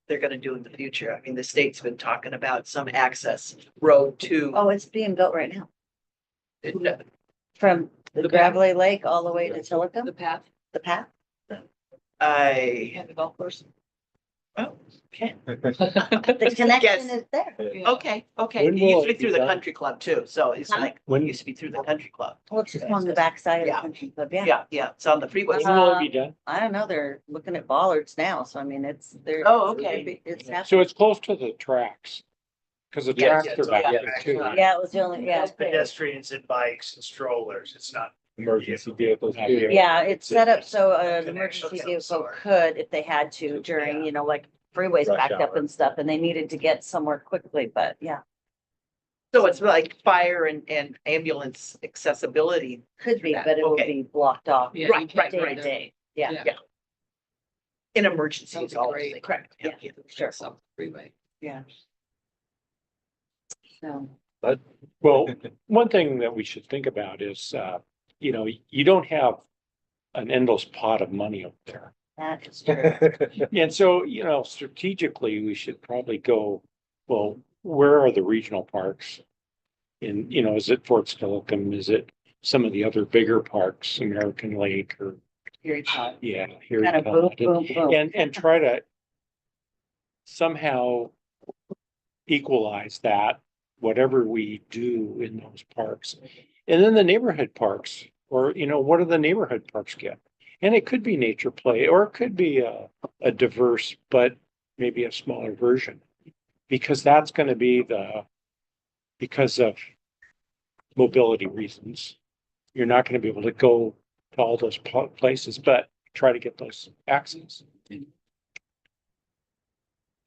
they're gonna do in the future. I mean, the state's been talking about some access road to. Oh, it's being built right now No, from the The Gravelly Lake all the way to The Tillicum, path the path. I, and the golf course. oh, okay, The connection Yes. is there. okay. When It will used to it be be through the done? country club too, so it's Huh? like, When- it used to be through the country club. Well, it's just on the backside of the Yeah. country club, yeah. Yeah, it's on the freeway. When will it be done? I don't know, they're looking at bollards now, so I mean, they're. Oh, okay. It's happening. So it's close to the tracks. Cause the Yes, tracks it's are back on there the too. backside. Yeah, it was the only, yeah. It's pedestrians and bikes and strollers. It's not. Emergency vehicles. Yeah, it's set up so an Connection emergency of some vehicle sort. could, if they had to during, like freeways Rush backed up hour. and stuff, and they needed to get somewhere quickly, but yeah, So it's like fire and ambulance accessibility. could be, but it will Okay. be blocked off. Yeah, Right, you can't Day right, to go day, yeah. Yeah. In emergencies, That'd be always, great. correct. Yeah. Sure. South Freeway. Yeah. So, Well, one thing that we should think about is, you don't have an endless pot of money up there. that is true. And so, strategically, we should probably go, well, where are the regional parks? And, is it Fort Steilacoom? Is it some of the other bigger parks, American Lake or, Very tough. yeah, here. Kind of boom, boom, boom. And try to somehow equalize that, whatever we do in those parks. And then the neighborhood parks, or, what do the neighborhood parks get? And it could be nature play, or it could be a diverse, but maybe a smaller version. Because that's going to be because of mobility reasons, you're not going to be able to go to all those places, but try to get those access.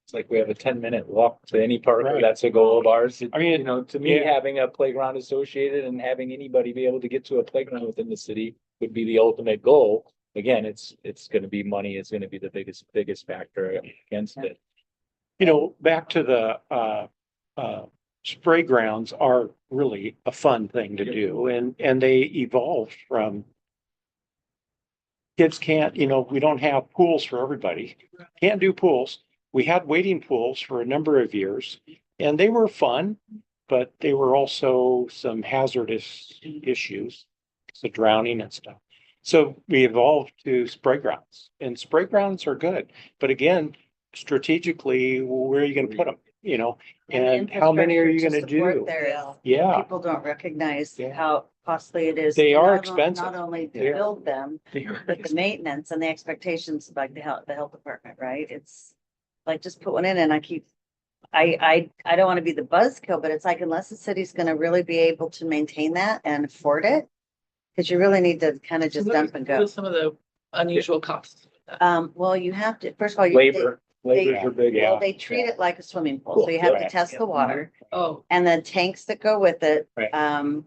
It's like we have a 10-minute walk to any park. Right. That's a goal of ours. I mean, To me, yeah. having a playground associated and having anybody be able to get to a playground within the city would be the ultimate goal. Again, it's gonna be money. It's gonna be the biggest factor against it. Back to the spray grounds are really a fun thing to do, and they evolved from kids can't, we don't have pools for everybody. Can't do pools. We had wading pools for a number of years, and they were fun, but they were also some hazardous issues, so drowning and stuff. So we evolved to spray grounds, and spray grounds are good. But again, strategically, where are you going to put them? And the how many are you infrastructure going to to support do? there is, Yeah, people don't recognize Yeah. how costly it is. They to are not expensive. Not only to Yeah. build them, but the maintenance and the expectations of like the health department, right? It's like, just put one in, and I don't want to be the buzzkill, but it's like, unless the city's gonna really be able to maintain that and afford it, because you really need to kind of just dump and What go. are some of the unusual costs? Well, you have to, first of all, Labors are big. well, they treat it like a swimming pool, so you have to Right. test the water, Oh, and the tanks that go with it, Right. so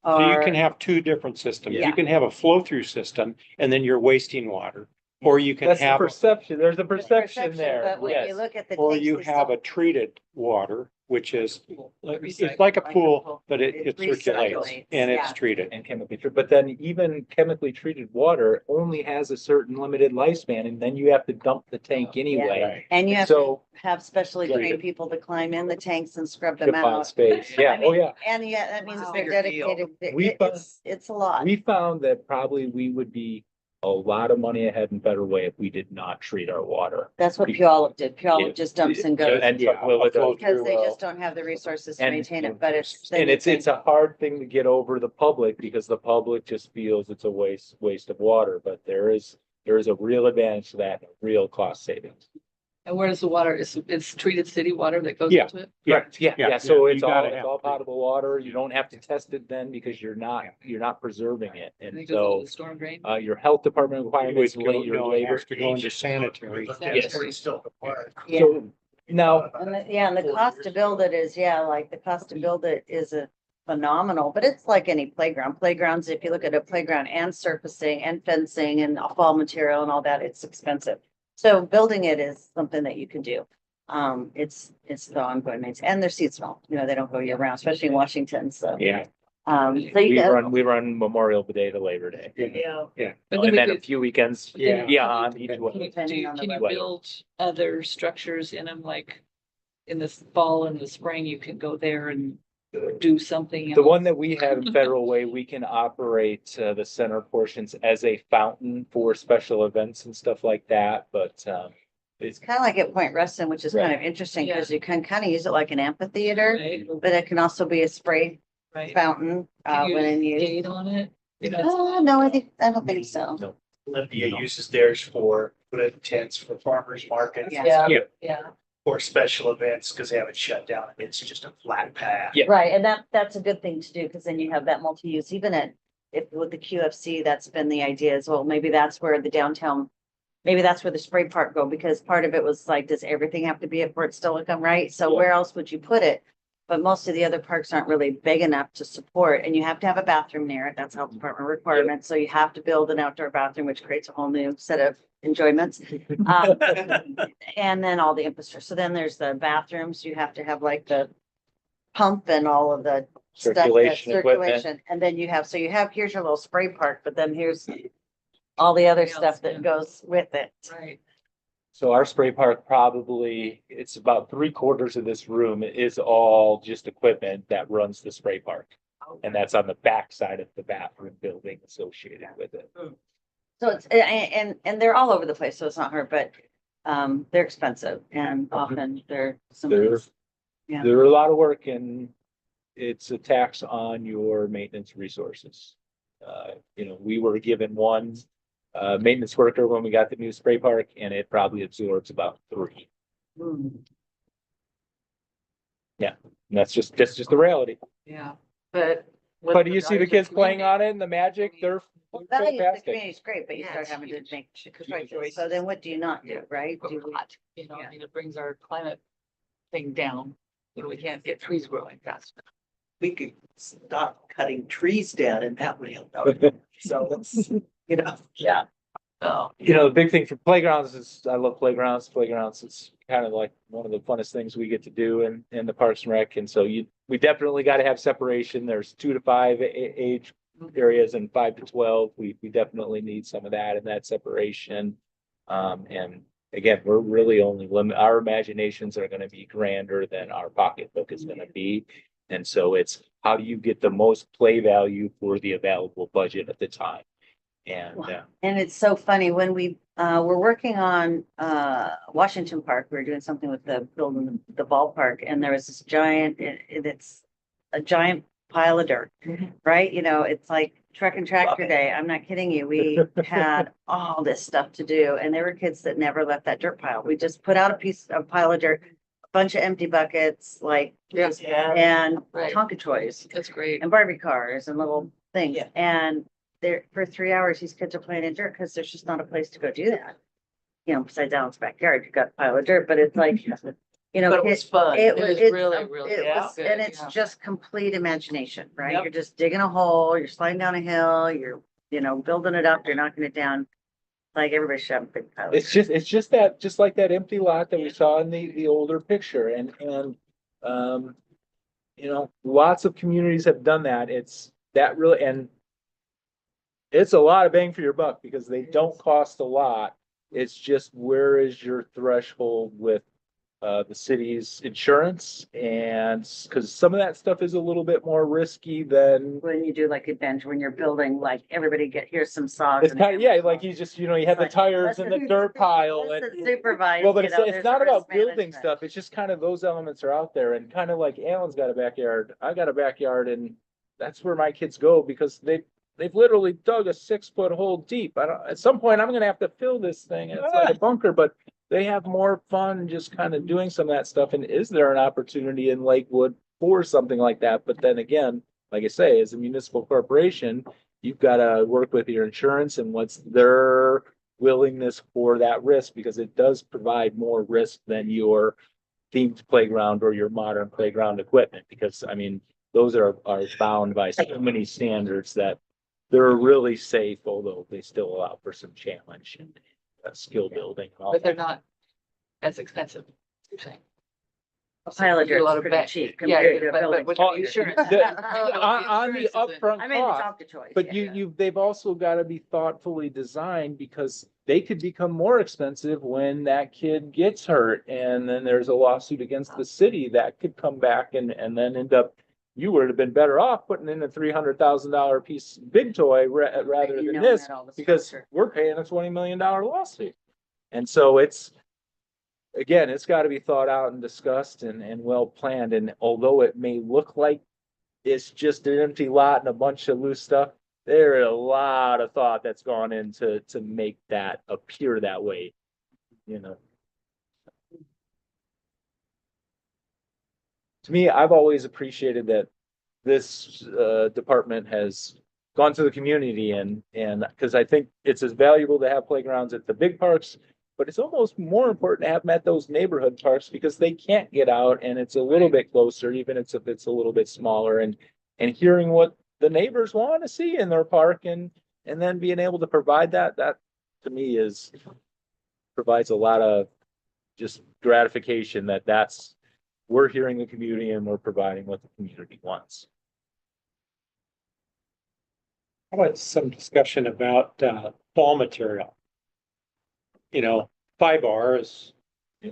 you are. can have two different systems. Yeah. You can have a flow-through system, and then you're wasting water. Or you can That's the have, perception. There's a There's perception there. But when you Yes. look at the. or tanks you have a themselves- treated water which is, it's Recycle, like a like a pool, pool. but it It circulates recirculates, and it's yeah. treated. And chemically treated, but then even chemically treated water only has a certain limited lifespan, and then you have to dump the tank anyway. And you have to So, have specially Right. trained people to climb in the tanks and scrub to them find out. space, yeah, I mean, oh, yeah. And yeah, that means Wow. they're Bigger deal. dedicated. We found- It's a lot. We found that probably we would be a lot of money ahead in Better Way if we did not treat our water. That's what Puyallup did. Yeah. Puyallup just dumps and goes And Yeah, Lilla it flows does. because through, they just don't have the resources to And- maintain it, but it's. then And you it's think- a hard thing to get over the public because the public just feels it's a waste of water, but there is a real advantage to that, and a real cost savings. And where does the water, it's treated city water that goes Yeah. into it? Correct, yeah, Yeah, yeah, so you it's all, gotta it's have all to. potable water. You don't have to test it then because you're not preserving it. And And it goes into so, the storm drain? your health department It requirements, would go- your no, it labor. has to go into sanitary. Yes. It's still required. Yeah. So now, And the cost to build it is, the cost to build it is a phenomenal, but it's like any playground. Playgrounds, if you look at a playground and surfacing and fencing and fall material and all that, it's expensive. So building it is something that you can do. It's the ongoing maintenance, and they're seasonal, they don't go year round, especially in Washington, so. Yeah. So we you got, we run Memorial Day to Labor Day. Yeah. But And we then a could- few weekends Yeah. beyond each Can one. you, Depending on the can you weather. build other structures in them, like in the fall and the spring, you can go there and do something The else? one that we have in Federal Way, we can operate the center portions as a fountain for special events and stuff like that, but it's kind of like at Point Ruston, which is kind Right. of interesting because you can kind of use it like an amphitheater, Right, but it can also be a spray right. fountain, Can you when in use. gate on it? No, I don't think so. No. Olympia uses theirs for, put in tents for farmers markets. Yeah. Yeah. Or special events, because they have it shut down, and it's just a flat path. Yeah. Right, and that's a good thing to do, because then you have that multi-use, even if with the QFC, that's been the idea as well, maybe that's where the downtown. Maybe that's where the spray park go, because part of it was like, does everything have to be at Fort Steilacoom, right? So Yeah. where else would you put it? But most of the other parks aren't really big enough to support, and you have to have a bathroom near it, that's health department requirement, so you have to build an outdoor bathroom, which creates a whole new set of enjoyments. And then all the infrastructure, so then there's the bathrooms, you have to have like the pump and all of the stuff, that circulation equipment. circulation, and then you have, here's your little spray park, but then here's all the other Everything else, stuff that yeah. goes with it. Right. So our spray park probably, it's about 3/4 of this room is all just equipment that runs the spray park. And that's on the back side of the bathroom building associated with it. So it's, and they're all over the place, so it's not hard, but they're expensive and often they're They're, Yeah. they're a lot of work and it's a tax on your maintenance resources. We were given one maintenance worker when we got the new spray park and it probably absorbs about 3. And that's just the reality. Yeah, but. But do you see the kids playing on it and the magic? They're Well, value of the fantastic. community is great, but you Yeah, start it's having to huge. make Huge choices. choices. So then what do you not do, right? But Do we're we- not, I mean, it brings our climate thing down. We can't get trees growing fast. We could stop cutting trees down and that would help out. So let's, Yeah. Oh, The big thing for playgrounds is I love playgrounds. Playgrounds, it's kind of like one of the funnest things we get to do in the Parks and Rec. And so we definitely got to have separation. There's 2 to 5 age areas and 5 to 12. We definitely need some of that and that separation. And again, we're really only our imaginations are going to be grander than our pocketbook is going to be. And so it's how do you get the most play value for the available budget at the time? And And it's so funny when we were working on Washington Park, we were doing something with the building the ballpark, and there was this giant, it's a giant pile of dirt, right? It's like truck and tractor day. I'm not kidding you. We had all this stuff to do, and there were kids that never left that dirt pile. We just put out a pile of dirt, a bunch of empty buckets, like, Yeah. and Right. Tonka toys that's great. and Barbie cars and little things. Yeah. And there, for 3 hours, these kids are playing in dirt because there's just not a place to go do that. Besides Alan's backyard, you've got a pile of dirt, but it's like, But it was fun. it was it's- really, really it was- good, and it's yeah. just complete imagination, right? Yep. You're just digging a hole, you're sliding down a hill, you're, building it up, you're knocking it down. Like everybody should have a big pile. of it's dirt. just like that empty lot that we saw in the older picture and You know, lots of communities have done that. It's that really, and it's a lot of bang for your buck because they don't cost a lot. It's just where is your threshold with the city's insurance? And because some of that stuff is a little bit more risky than When you do like a bench, when you're building, like everybody here's some saws. it's and kind of, yeah, hammers. like you just, you know, you have the Like, tires and the dirt pile and. Let's supervise, Well, but you it's, know, it's there's not a risk about building management. stuff. It's just kind of those elements are out there and kind of like Alan's got a backyard. I got a backyard and that's where my kids go because they've literally dug a 6 foot hole deep. I don't, at some point I'm gonna have to fill this thing. It's like a bunker, but they have more fun just kind of doing some of that stuff. And is there an opportunity in Lakewood for something like that? But then again, like I say, as a municipal corporation, you've got to work with your insurance and what's their willingness for that risk because it does provide more risk than your themed playground or your modern playground equipment. Because I mean, those are bound by so many standards that they're really safe, although they still allow for some challenge and skill building. And all But they're that. not as expensive, you're saying. A pile of You do a dirt's lot of pretty back- cheap Yeah, compared to a but building. with Oh, the insurance. On the upfront I made the cost, doctor choice. but yeah. they've also got to be thoughtfully designed because they could become more expensive when that kid gets hurt and then there's a lawsuit against the city that could come back and then end up, you would have been better off putting in a $300,000 piece big toy rather You than know this that all the because structure. we're paying a $20 million lawsuit. And so it's, again, it's got to be thought out and discussed and well planned. And although it may look like it's just an empty lot and a bunch of loose stuff, there is a lot of thought that's gone into to make that appear that way, you know. To me, I've always appreciated that this department has gone to the community and because I think it's as valuable to have playgrounds at the big parks, but it's almost more important to have them at those neighborhood parks because they can't get out and it's a little bit closer, even if it's a little bit smaller and hearing what the neighbors want to see in their park and then being able to provide that to me is provides a lot of just gratification that's we're hearing the community and we're providing what the community wants. How about some discussion about fall material? You know, 5R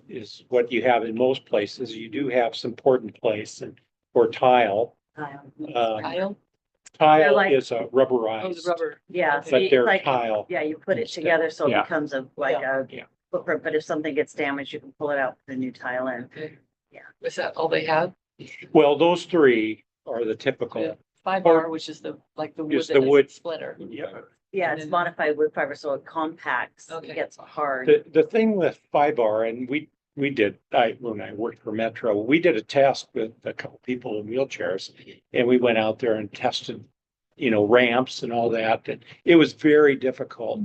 is what you have in most places. You do have some important place and for tile. Tile? Tile like- is a Oh, the rubberized, rubber. Yeah, but so you they're like, tile. yeah, you put it instead. together so it Yeah. becomes a, like a Yeah. footprint, but if something gets damaged, you can pull it out, put a new tile in. Okay. Yeah. Is that all they have? Well, those three are the typical. Yeah. 5R, which is the, like the wood Just that the is wood. splitter. Yeah. Yeah, And it's then- modified wood fiber, so it compacts, Okay. it gets hard. The thing with 5R, and we did, when I worked for Metro, we did a test with a couple people in wheelchairs. And we went out there and tested, you know, ramps and all that. And it was very difficult.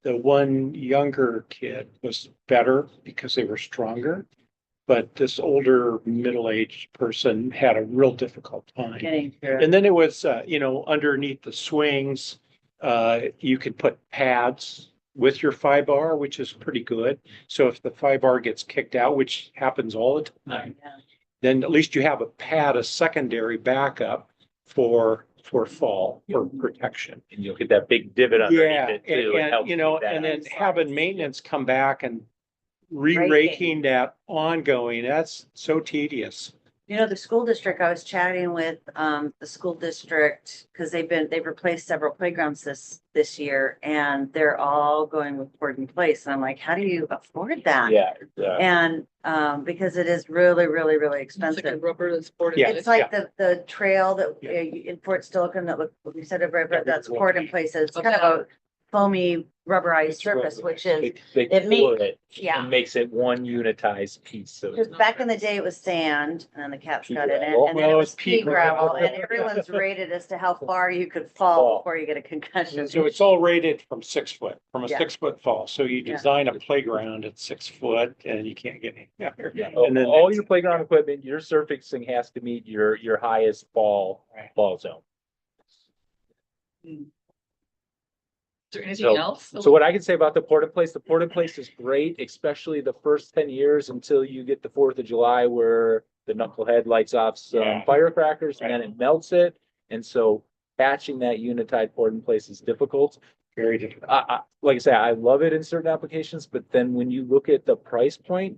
The one younger kid was better because they were stronger. But this older, middle-aged person had a real difficult time. Getting through it. And then it was, you know, underneath the swings, you could put pads with your 5R, which is pretty good. So if the 5R gets kicked out, which happens all the time, Yeah. then at least you have a pad, a secondary backup for fall, for protection. And you'll get that big divot Yeah, underneath it too. It and, helps you know, keep that and then out. having maintenance come back and re-raking that ongoing, that's so tedious. You know, the school district, I was chatting with, the school district, because they've replaced several playgrounds this year, and they're all going with board in place, and I'm like, how do you afford that? Yeah, And, because it is really, really, really It's like a expensive. rubber that's boarded. Yeah. It's like the trail that, Yeah. in Fort Stilichen that look, we said it right, Yeah, but that's we- poured in places, it's kind of a foamy rubberized It's surface, rubberized. which is, they It make- pour it yeah. and makes it one unitized piece. So because back in the day it was sand, and then the cats Pea got it in, gravel. and then Well, it was it's pea pea gravel, gravel. and everyone's rated as to how far you could Fall. fall before you get a concussion. So it's all rated from 6 foot, from a Yeah. 6 foot fall. So you Yeah. design a playground at 6 foot and you can't get any higher. yeah, And then all your playground equipment, your surfacing has to meet your highest Right. fall zone. there anything So- else? So what I can say about the port in place, the port in place is great, especially the first 10 years until you get the 4th of July where the knucklehead lights off some Yeah. firecrackers and then it melts it. And so patching that unitide port in place is difficult. Very difficult. Like I say, I love it in certain applications, but then when you look at the price point,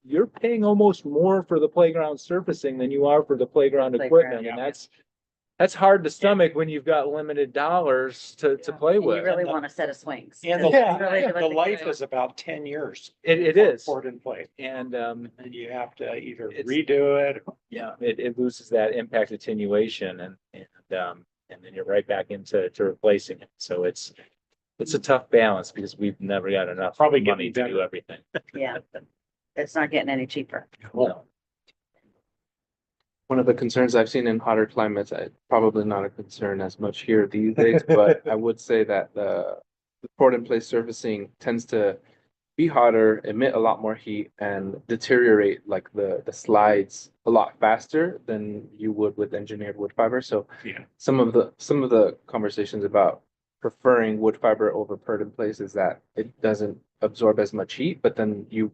you're paying almost more for the playground surfacing than you are for the playground equipment. yeah. And that's hard to stomach when you've got limited dollars to play And you with. really want a set of swings. And That's Yeah. really what the the life kids- is about 10 years. It is. Port in place. And, And you have to either It's- redo it. yeah, it loses that impact attenuation and then you're right back into replacing it. So it's a tough balance because we've never got enough Probably money getting to do better. everything. Yeah. It's not getting any cheaper. No. One of the concerns I've seen in hotter climates, probably not a concern as much here these days, but I would say that the port in place surfacing tends to be hotter, emit a lot more heat and deteriorate like the slides a lot faster than you would with engineered wood fiber. So Yeah. some of the conversations about preferring wood fiber over port in place is that it doesn't absorb as much heat, but then you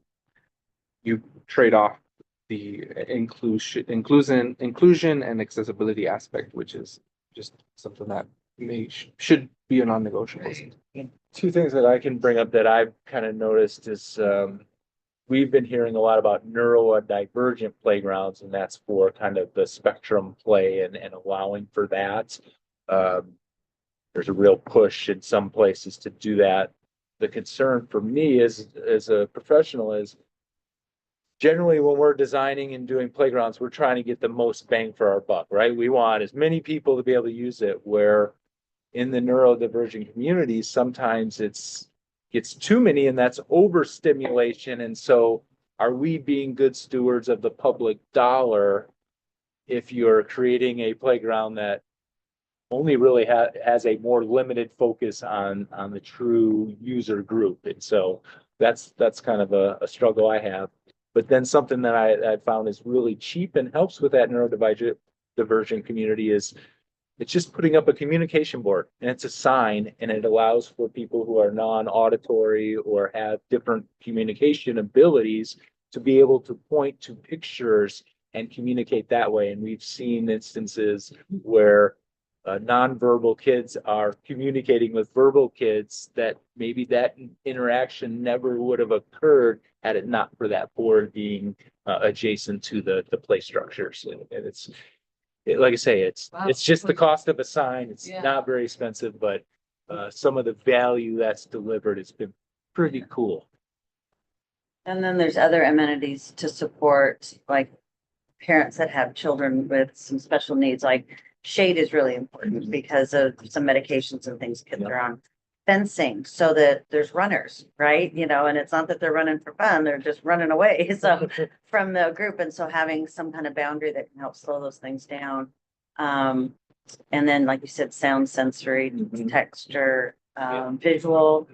trade off the inclusion and accessibility aspect, which is just something that should be a non-negotiable. Two things that I can bring up that I've kind of noticed is, we've been hearing a lot about neurodivergent playgrounds, and that's for kind of the spectrum play and allowing for that. There's a real push in some places to do that. The concern for me as a professional is generally when we're designing and doing playgrounds, we're trying to get the most bang for our buck, right? We want as many people to be able to use it, where in the neurodivergent communities, sometimes gets too many and that's overstimulation. And so are we being good stewards of the public dollar if you're creating a playground that only really has a more limited focus on the true user group? And so that's kind of a struggle I have. But then something that I found is really cheap and helps with that neurodivergent community is it's just putting up a communication board and it's a sign, and it allows for people who are non-auditory or have different communication abilities to be able to point to pictures and communicate that way. And we've seen instances where nonverbal kids are communicating with verbal kids that maybe that interaction never would have occurred had it not for that board being adjacent to the play structures. And like I say, Wow. it's just the cost of a sign. It's Yeah. not very expensive, but some of the value that's delivered has been pretty cool. And then there's other amenities to support, like parents that have children with some special needs, like shade is really important because of some medications and things kids are on. Fencing so that there's runners, right? You know, and it's not that they're running for fun, they're just running away. So from the group, and so having some kind of boundary that can help slow those things down. And then, like you said, sound, sensory, Mhm. texture, visual,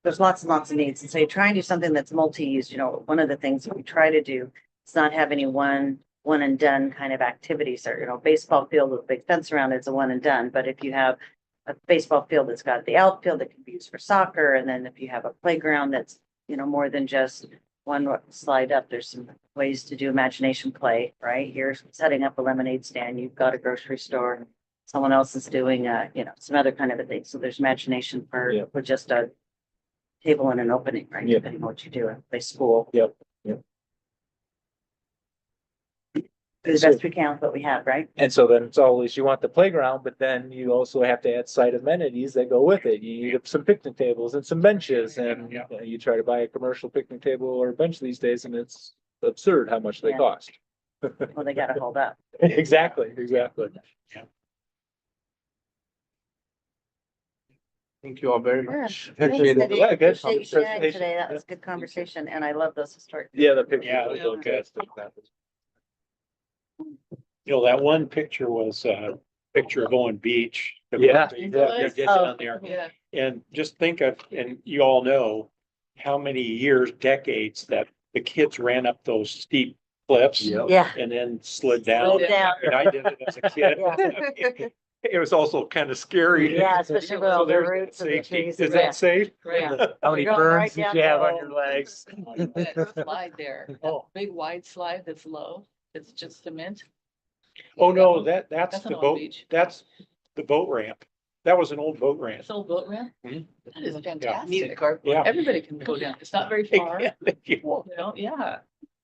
there's lots and lots of needs. And so you try and do something that's multi-use. You know, one of the things that we try to do is not have any one and done kind of activities, or, you know, baseball field with a big fence around it's a one and done. But if you have a baseball field that's got the outfield that can be used for soccer, and then if you have a playground that's, you know, more than just one slide up, there's some ways to do imagination play, right? You're setting up a lemonade stand, you've got a grocery store, someone else is doing, you know, some other kind of a thing. So there's imagination Yeah. for just a table and an opening, right? Yeah. Depending on what you do at play school. Yep. Do the best we can with what we have, right? And so then it's always, you want the playground, but then you also have to add site amenities that go with it. You need some picnic tables and some benches, and Yeah. you try to buy a commercial picnic table or bench these days, and it's absurd how much they Yeah. cost. Well, they gotta hold up. Exactly. Thank you all very Yeah. much. Thanks, Appreciate it. Eddie. Yeah, good. Appreciate you sharing Presentation. today. That was a good conversation, and I love those historic. Yeah, the picture. Yeah, was it looked good. fantastic. You know, that one picture was a picture of Owen Beach. Yeah. They're getting on there. Yeah. And just think of, and you all know how many years, decades that the kids ran up those steep cliffs Yep. Yeah. and then slid down. Slid down. And I did it as a kid. it was also kind of scary. Yeah, especially with So all the there's roots of the safety. trees. Is Yeah. that safe? Right. How many You're going right burns did down you have the on hill. your legs? That slide there, that Oh. big wide slide that's low, it's just cement. Oh, no, one? that's That's the an old boat, beach. that's the boat ramp. That was an old boat ramp. It's old boat ramp. Mhm. That is Neat fantastic. carport. Yeah. Everybody can go down. It's not very far, Yeah, if you want. you know, yeah.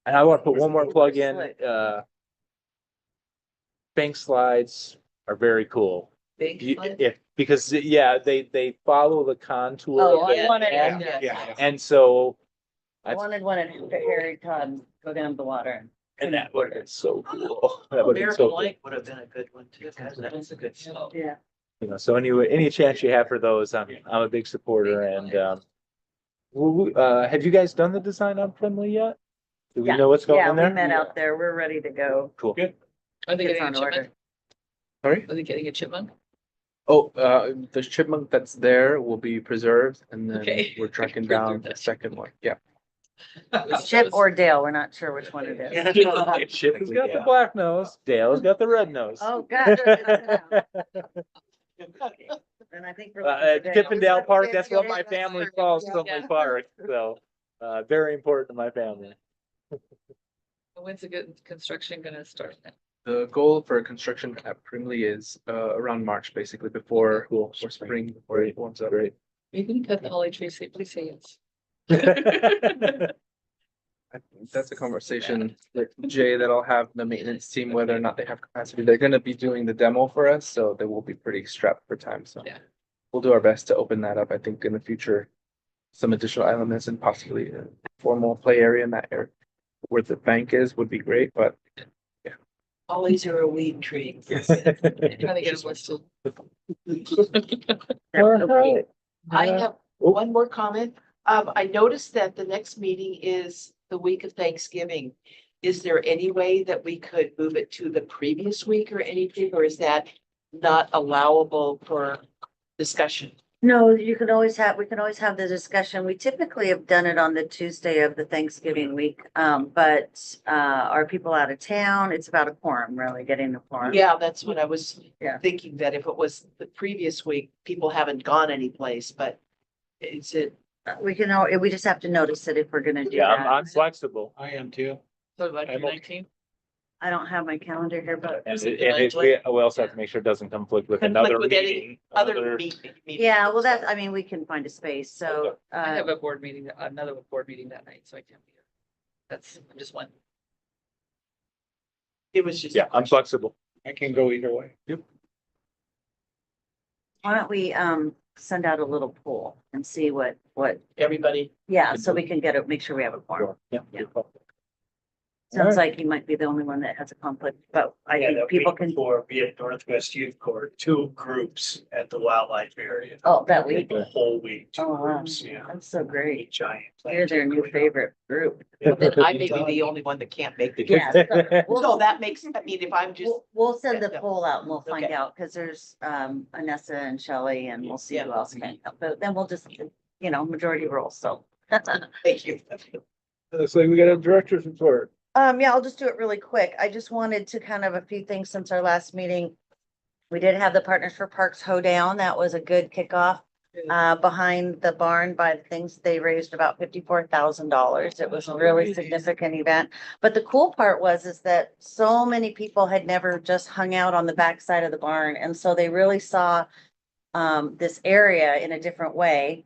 And I want to put one more plug in, bank slides are very cool. Big slide. If, because, yeah, they follow the contour. Oh, of I the wanted, end. Yeah. And so, I wanted one at Harry Todd, go down the water. and that would have been so cool. That would have been American so cool. Lake would have been a good one too, because that's a good slope. Yeah. You know, so anyway, any chance you have for those, I'm a big supporter and, have you guys done the design on Friendly yet? Do we Yeah. know what's going Yeah, in we there? met out there. We're ready to go. Cool. Good. Are they It's getting a on chipmunk? order. Sorry? Are they getting a chipmunk? Oh, the chipmunk that's there will be preserved and then Okay. we're tracking down the Preserve that second one. Yeah. Chip or Dale, we're not sure which one it is. Chip has got the black nose, Dale's got the red nose. Oh, God. And I think. we're looking for Dale. Chippendale Park, that's what my family calls Friendly Park, so, very important to my family. When's the good construction gonna start? The goal for construction at Primley is around March, basically before Cool. or spring, before it warms up. Great. You can cut the holly tree, say, please say yes. I think that's a conversation with Jay that I'll have the maintenance team, whether or not they have capacity. They're gonna be doing the demo for us, so they will be pretty strapped for time, so. Yeah. We'll do our best to open that up, I think, in the future. Some additional elements and possibly a formal play area in that area. Where the bank is would be great, but Always are a weed tree. Trying to get a listed. Alright. I have one more comment. I noticed that the next meeting is the week of Thanksgiving. Is there any way that we could move it to the previous week or anything, or is that not allowable for discussion? No, we can always have the discussion. We typically have done it on the Tuesday of the Thanksgiving week. But are people out of town? It's about a quorum, really, getting the quorum. Yeah, that's what I was Yeah. thinking, that if it was the previous week, people haven't gone anyplace, but is it, We we just have to notice it if we're gonna do Yeah, I'm that. flexible. I am too. So about I'm okay. 19? I don't have my calendar here, but We also have to make sure it doesn't conflict with Conflict another with any meeting. other meeting? yeah, well, I mean, we can find a space, so. I have a board meeting, another board meeting that night, so I can't be here. That's just one. It was just. Yeah, I'm flexible. I can go either way. Why don't we send out a little poll and see what, Everybody, yeah, so we can make sure we have a quorum. Yeah. Yeah. Sounds like you might be the only one that has a conflict, but I Yeah, think that people week can, before, be at Northwest Youth Court, 2 groups at the wildlife area. oh, that week. The whole week, 2 Oh, wow. groups, yeah. That's so great. Giant. You're their new favorite group. then I may be the only one that can't make the. Yeah. So that makes, I mean, if I'm just, We'll send the Yeah. poll out and we'll find Okay. out, because there's Anessa and Shelley and we'll see Yeah. who else can help. But then we'll just, majority rules, so. thank you. Looks like we got a director's report. Yeah, I'll just do it really quick. I just wanted to kind of a few things since our last meeting. We did have the Partners for Parks hoedown. That was a good kickoff. Behind the barn by the things, they raised about $54,000. It was a really significant event. But the cool part is that so many people had never just hung out on the backside of the barn. And so they really saw this area in a different way.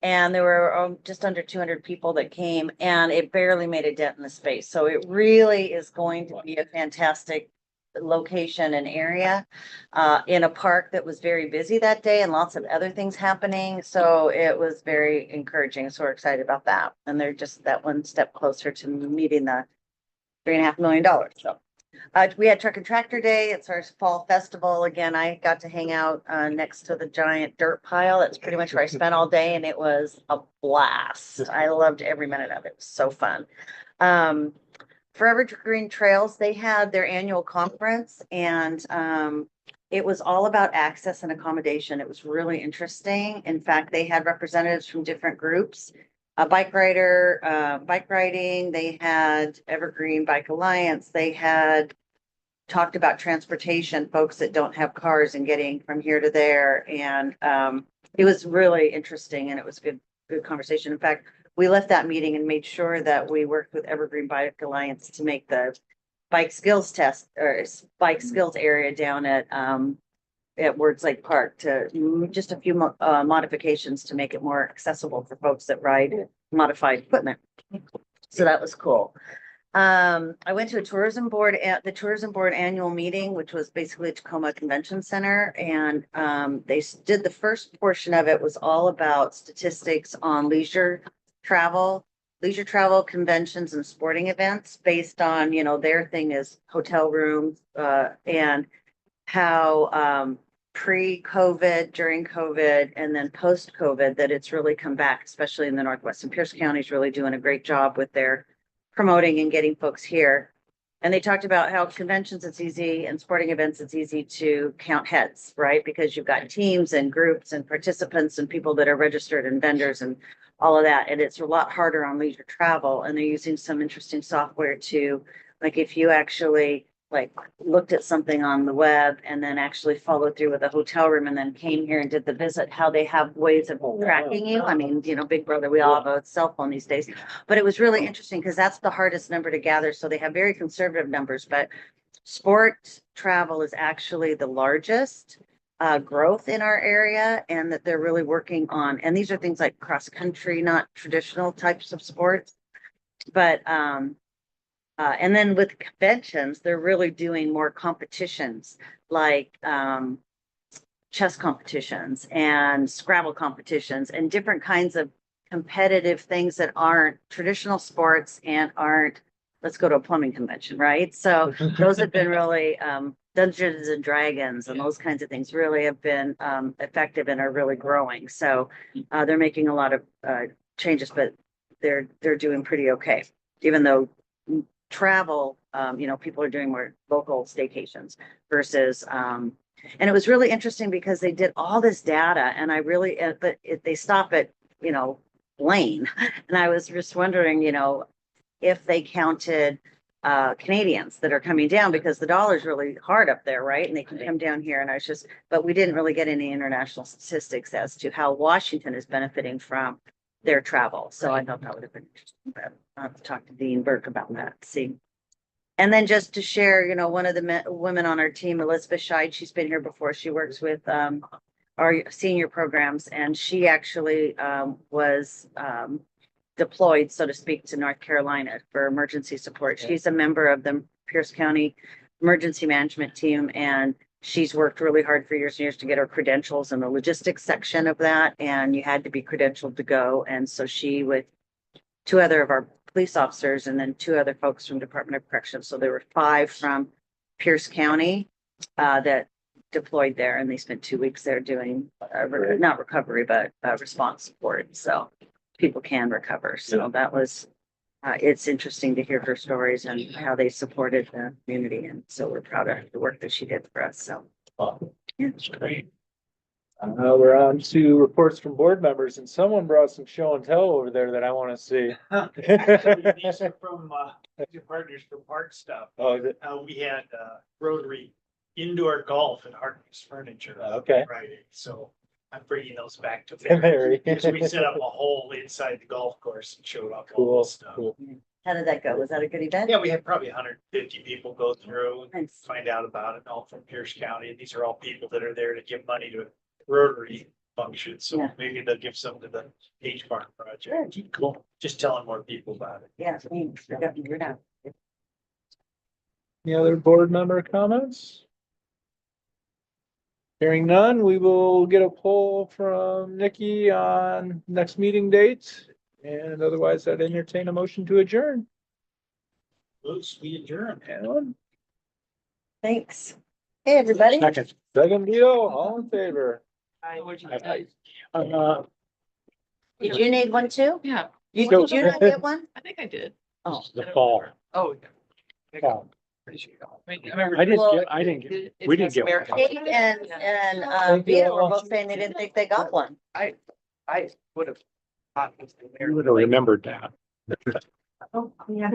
And there were just under 200 people that came, and it barely made a dent in the space. So it really is going to be a fantastic location and area in a park that was very busy that day and lots of other things happening. So it was very encouraging. So we're excited about that. And they're just that one step closer to meeting the $3.5 million. So we had Truck and Tractor Day. It's our fall festival. Again, I got to hang out next to the giant dirt pile. That's pretty much where I spent all day, and it was a blast. I loved every minute of it. It was so fun. Forever Green Trails, they had their annual conference, and it was all about access and accommodation. It was really interesting. In fact, they had representatives from different groups. A bike riding, they had Evergreen Bike Alliance, they had talked about transportation, folks that don't have cars and getting from here to there. And it was really interesting and it was good conversation. In fact, we left that meeting and made sure that we worked with Evergreen Bike Alliance to make the bike skills test or bike skills area down at Words Lake Park to just a few modifications to make it more accessible for folks that ride modified equipment. So that was cool. I went to the tourism board annual meeting, which was basically Tacoma Convention Center. And they did the first portion of it was all about statistics on leisure travel, conventions and sporting events based on, you know, their thing is hotel rooms, and how, pre-COVID, during COVID, and then post-COVID, that it's really come back, especially in the Northwest. And Pierce County is really doing a great job with their promoting and getting folks here. And they talked about how conventions, it's easy, and sporting events, it's easy to count heads, right? Because you've got teams and groups and participants and people that are registered and vendors and all of that. And it's a lot harder on leisure travel. And they're using some interesting software to, like, if you actually like looked at something on the web and then actually followed through with a hotel room and then came here and did the visit, how they have ways of tracking you. I mean, you know, Big Brother, we all have a cell phone these days, but it was really interesting because that's the hardest number to gather. So they have very conservative numbers, but sport travel is actually the largest growth in our area, and that they're really working on, and these are things like cross country, not traditional types of sports, but and then with conventions, they're really doing more competitions like chess competitions and Scrabble competitions and different kinds of competitive things that aren't traditional sports and aren't, let's go to a plumbing convention, right? So those have been really Dungeons and Dragons and those kinds of things really have been effective and are really growing. So they're making a lot of changes, but they're doing pretty okay, even though travel, you know, people are doing more local staycations versus, and it was really interesting because they did all this data and I really, but they stop at, you know, Blaine. And I was just wondering, you know, if they counted Canadians that are coming down because the dollar's really hard up there, right? And they can come down here and I was just, but we didn't really get any international statistics as to how Washington is benefiting from their travel. So I thought that would have been interesting. But I'll have to talk to Dean Burke about that, see. And then just to share, you know, one of the women on our team, Elizabeth Scheid, she's been here before. She works with our senior programs, and she actually was deployed, so to speak, to North Carolina for emergency support. She's a member of the Pierce County Emergency Management Team, and she's worked really hard for years and years to get her credentials in the logistics section of that. And you had to be credentialed to go. And so she, with two other of our police officers and then two other folks from Department of Corrections. So there were 5 from Pierce County that deployed there, and they spent 2 weeks there doing not recovery, but response support. So people can recover. So that was, it's interesting to hear her stories and how they supported the community. And so we're proud of the work that she did for us. So It's great. We're on to reports from board members, and someone brought some show and tell over there that I want to see. Actually, these are from these are partners for park stuff. Oh, is it? We had Rotary indoor golf at Harkness Furniture Okay. Friday, so I'm bringing those back to Very So we set up a hole inside the golf course and showed off all cool. the stuff. Cool. how did that go? Was that a good event? Yeah, we had probably 150 people go through and Nice. find out about it, all from Pierce County. These are all people that are there to give money to Rotary functions, so Yeah. maybe they'll give some to the H Barn project. Good. Cool. Just telling more people about it. Yeah, thanks. We got figured out. Any other board member comments? Hearing none, we will get a poll from Nikki on next meeting date. And otherwise, I'd entertain a motion to adjourn. Bruce, we adjourn. Anyone? Thanks. Hey, everybody. Second. Second, Vito, all in favor? Aye. Did you need one too? Yeah, Did you not get one? I think I did. Oh, The fall. Oh. Fall. I remember. I didn't Well, get, I didn't get, we didn't get one. Kate and Thank you. Vito were both saying they didn't think they got one. I would have. You would have remembered that. Oh, yeah.